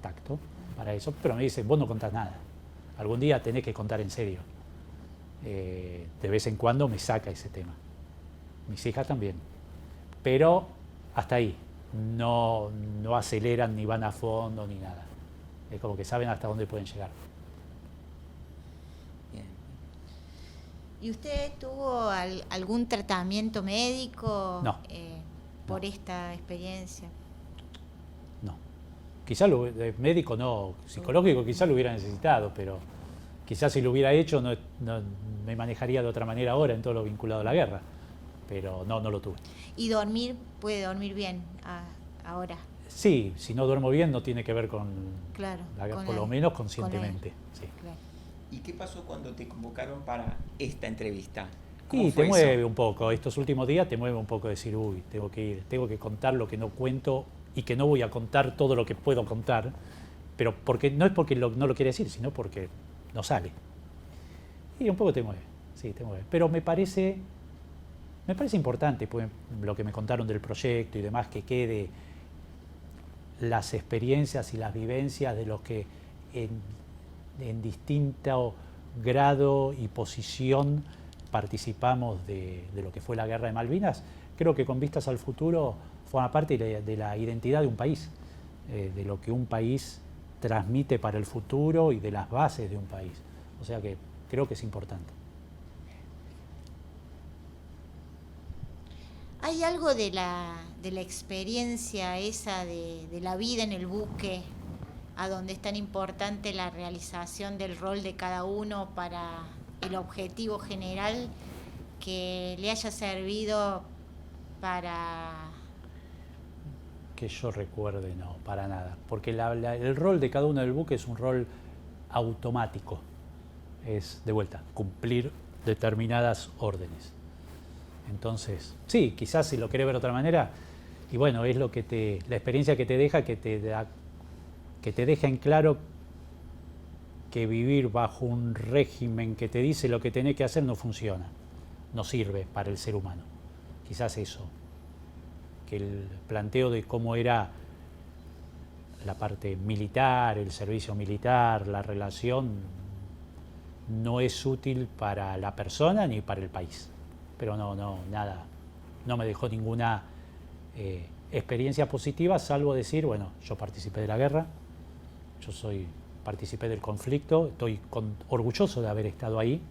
tacto para eso, pero me dice, vos no contás nada, algún día tenés que contar en serio. De vez en cuando me saca ese tema. Mis hijas también. Pero hasta ahí. No aceleran ni van a fondo ni nada. Es como que saben hasta dónde pueden llegar. Bien. ¿Y usted tuvo algún tratamiento médico No. por esta experiencia? No. Quizás médico no, psicológico quizás lo hubiera necesitado, pero quizás si lo hubiera hecho no me manejaría de otra manera ahora en todo lo vinculado a la guerra, pero no lo tuve. ¿Y puede dormir bien ahora? Sí, si no duermo bien no tiene que ver con Claro, la guerra, con por lo él, menos conscientemente. Sí. Claro. ¿Y qué pasó cuando te convocaron para esta entrevista? Y fue te mueve eso? un poco, estos últimos días te mueve un poco decir, uy, tengo que ir, tengo que contar lo que no cuento y que no voy a contar todo lo que puedo contar, pero no es porque no lo quiere decir, sino porque no sale. Y un poco te mueve, sí, te mueve. Pero me parece importante, pues, lo que me contaron del proyecto y demás, que quede las experiencias y las vivencias de los que en distinto grado y posición participamos de lo que fue la Guerra de Malvinas. Creo que con vistas al futuro forma parte de la identidad de un país, de lo que un país transmite para el futuro y de las bases de un país. O sea que creo que es importante. ¿Hay algo de la experiencia esa de la vida en el buque, a donde es tan importante la realización del rol de cada uno para el objetivo general, que le haya servido para...? Que yo recuerde, no, para nada. Porque el rol de cada uno del buque es un rol automático. Es, de vuelta, cumplir determinadas órdenes. Entonces, sí, quizás si lo querés ver de otra manera, y bueno, es lo que la experiencia que te deja, que te deja en claro que vivir bajo un régimen que te dice lo que tenés que hacer no funciona, no sirve para el ser humano. Quizás eso, que el planteo de cómo era la parte militar, el servicio militar, la relación, no es útil para la persona ni para el país. Pero nada, no me dejó ninguna experiencia positiva, salvo decir, bueno, yo participé de la guerra, participé del conflicto, estoy orgulloso de haber estado ahí,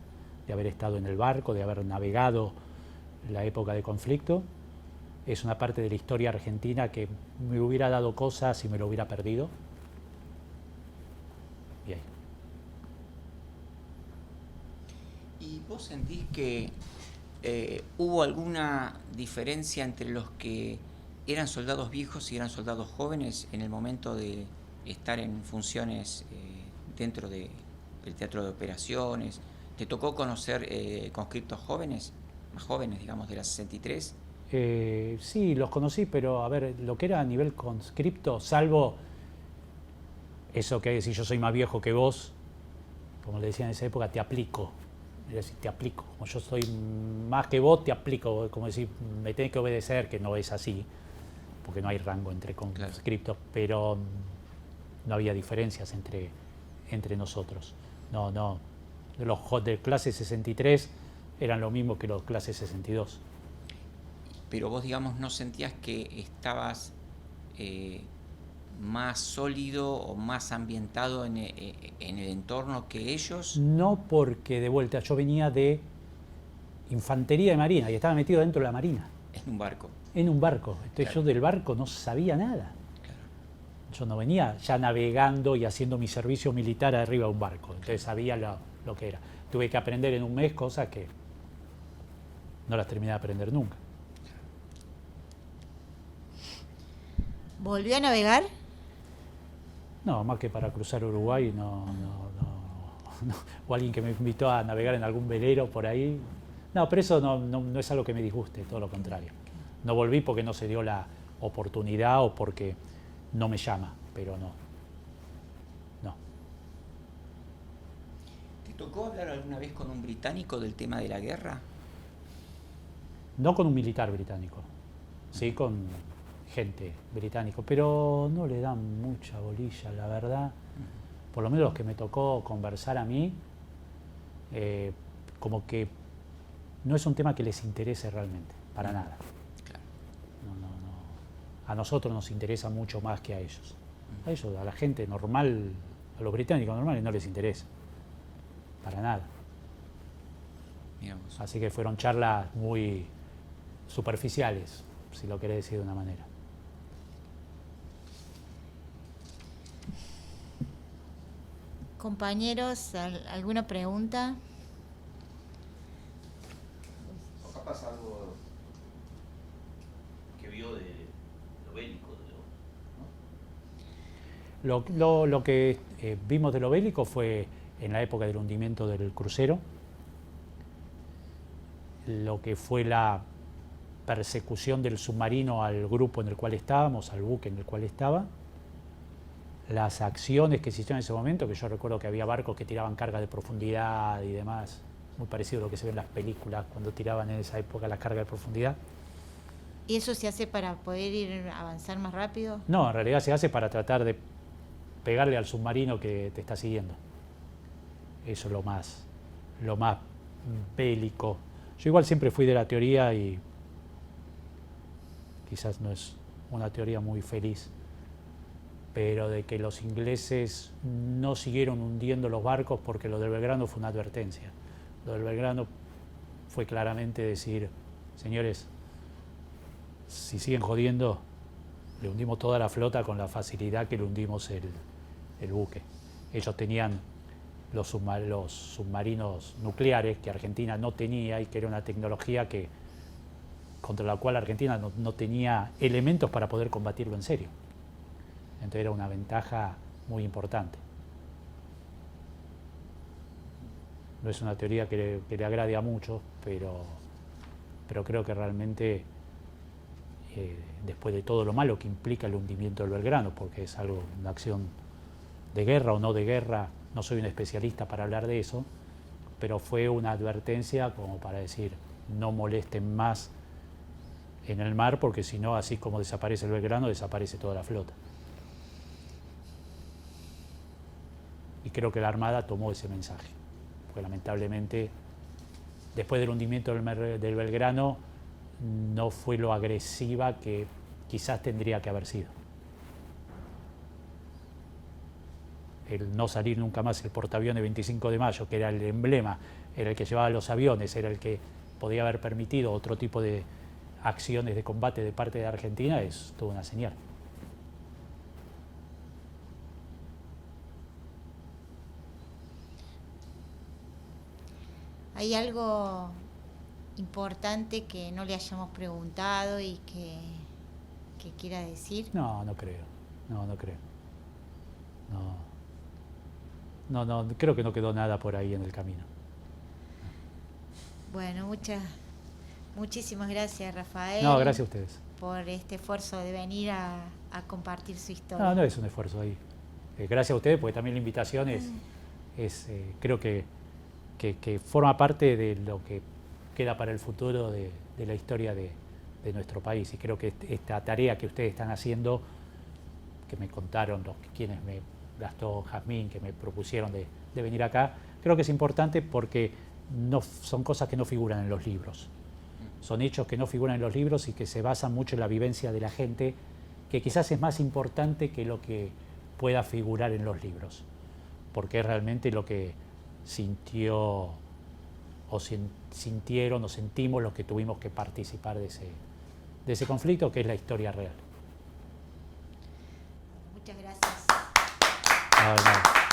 de haber estado en el barco, de haber navegado la época de conflicto. Es una parte de la historia argentina que me hubiera dado cosas si me lo hubiera perdido. Y ahí. ¿Y vos sentís que hubo alguna diferencia entre los que ¿Eran soldados viejos y eran soldados jóvenes en el momento de estar en funciones dentro del teatro de operaciones? ¿Te tocó conocer conscriptos jóvenes, más jóvenes, digamos, de la 63? Sí, los conocí, pero a ver, lo que era a nivel conscripto, salvo eso que si yo soy más viejo que vos, como le decía en esa época, te aplico. Es decir, te aplico. Como yo soy más que vos, te aplico. Como decir, me tenés que obedecer, que no es así, porque no hay rango entre conscriptos, pero no había diferencias entre nosotros. No. Los de clase 63 eran lo mismo que los clase 62. Pero vos, digamos, no sentías que estabas más sólido o más ambientado en el entorno que ellos. No, porque de vuelta yo venía de infantería de marina y estaba metido dentro de la marina. En un barco. En un barco. Entonces Claro. yo del barco no sabía nada. Claro. Yo no venía ya navegando y haciendo mi servicio militar arriba de un barco. Entonces sabía lo que era. Tuve que aprender en un mes cosas que no las terminé de aprender nunca. ¿Volvió a navegar? No, más que para cruzar Uruguay, no. O alguien que me invitó a navegar en algún velero por ahí. No, pero eso no es algo que me disguste, todo lo contrario. No volví porque no se dio la oportunidad o porque no me llama, pero no. ¿Te tocó hablar alguna vez con un británico del tema de la guerra? No con un militar británico, sí con gente británico, pero no le dan mucha bolilla, la verdad. Por lo menos los que me tocó conversar a mí, como que no es un tema que les interese realmente, para nada. Claro. A nosotros nos interesa mucho más que a ellos. A ellos, a la gente normal, a los británicos normales no les interesa, para nada. Miramos. Así que fueron charlas muy superficiales, si lo querés decir de una manera. Compañeros, ¿alguna pregunta? O capaz algo que vio de lo bélico, ¿no? Lo que vimos de lo bélico fue en la época del hundimiento del crucero, lo que fue la persecución del submarino al grupo en el cual estábamos, al buque en el cual estaba, las acciones que se hicieron en ese momento, que yo recuerdo que había barcos que tiraban carga de profundidad y demás, muy parecido a lo que se ve en las películas cuando tiraban en esa época la carga de profundidad. ¿Y eso se hace para poder ir avanzar más rápido? No, en realidad se hace para tratar de pegarle al submarino que te está siguiendo. Eso es lo más bélico. Yo igual siempre fui de la teoría, y quizás no es una teoría muy feliz, pero de que los ingleses no siguieron hundiendo los barcos porque lo del Belgrano fue una advertencia. Lo del Belgrano fue claramente decir, señores, si siguen jodiendo, le hundimos toda la flota con la facilidad que le hundimos el buque. Ellos tenían los submarinos nucleares que Argentina no tenía y que era una tecnología contra la cual Argentina no tenía elementos para poder combatirlo en serio. Entonces era una ventaja muy importante. No es una teoría que le agrade a muchos, pero creo que realmente después de todo lo malo que implica el hundimiento del Belgrano, porque es algo, una acción de guerra o no de guerra, no soy un especialista para hablar de eso, pero fue una advertencia como para decir, no molesten más en el mar, porque si no, así como desaparece el Belgrano, desaparece toda la flota. Y creo que la Armada tomó ese mensaje, porque lamentablemente después del hundimiento del Belgrano no fue lo agresiva que quizás tendría que haber sido. El no salir nunca más el portaaviones 25 de mayo, que era el emblema, era el que llevaba los aviones, era el que podía haber permitido otro tipo de acciones de combate de parte de Argentina, es toda una señal. ¿Hay algo importante que no le hayamos preguntado y que que quiera decir? No, no creo. No creo. No, creo que no quedó nada por ahí en el camino. Bueno, muchísimas gracias, Rafael. No, gracias a ustedes. Por este esfuerzo de venir a compartir su historia. No es un esfuerzo ahí. Gracias a ustedes, porque también la invitación creo que forma parte de lo que queda para el futuro de la historia de nuestro país. Y creo que esta tarea que ustedes están haciendo, que me contaron quienes me Gastón, Jazmín, que me propusieron de venir acá, creo que es importante porque son cosas que no figuran en los libros. Son hechos que no figuran en los libros y que se basan mucho en la vivencia de la gente, que quizás es más importante que lo que pueda figurar en los libros, porque es realmente lo que sintió o sintieron o sentimos los que tuvimos que participar de ese conflicto, que es la historia real. Muchas gracias. No.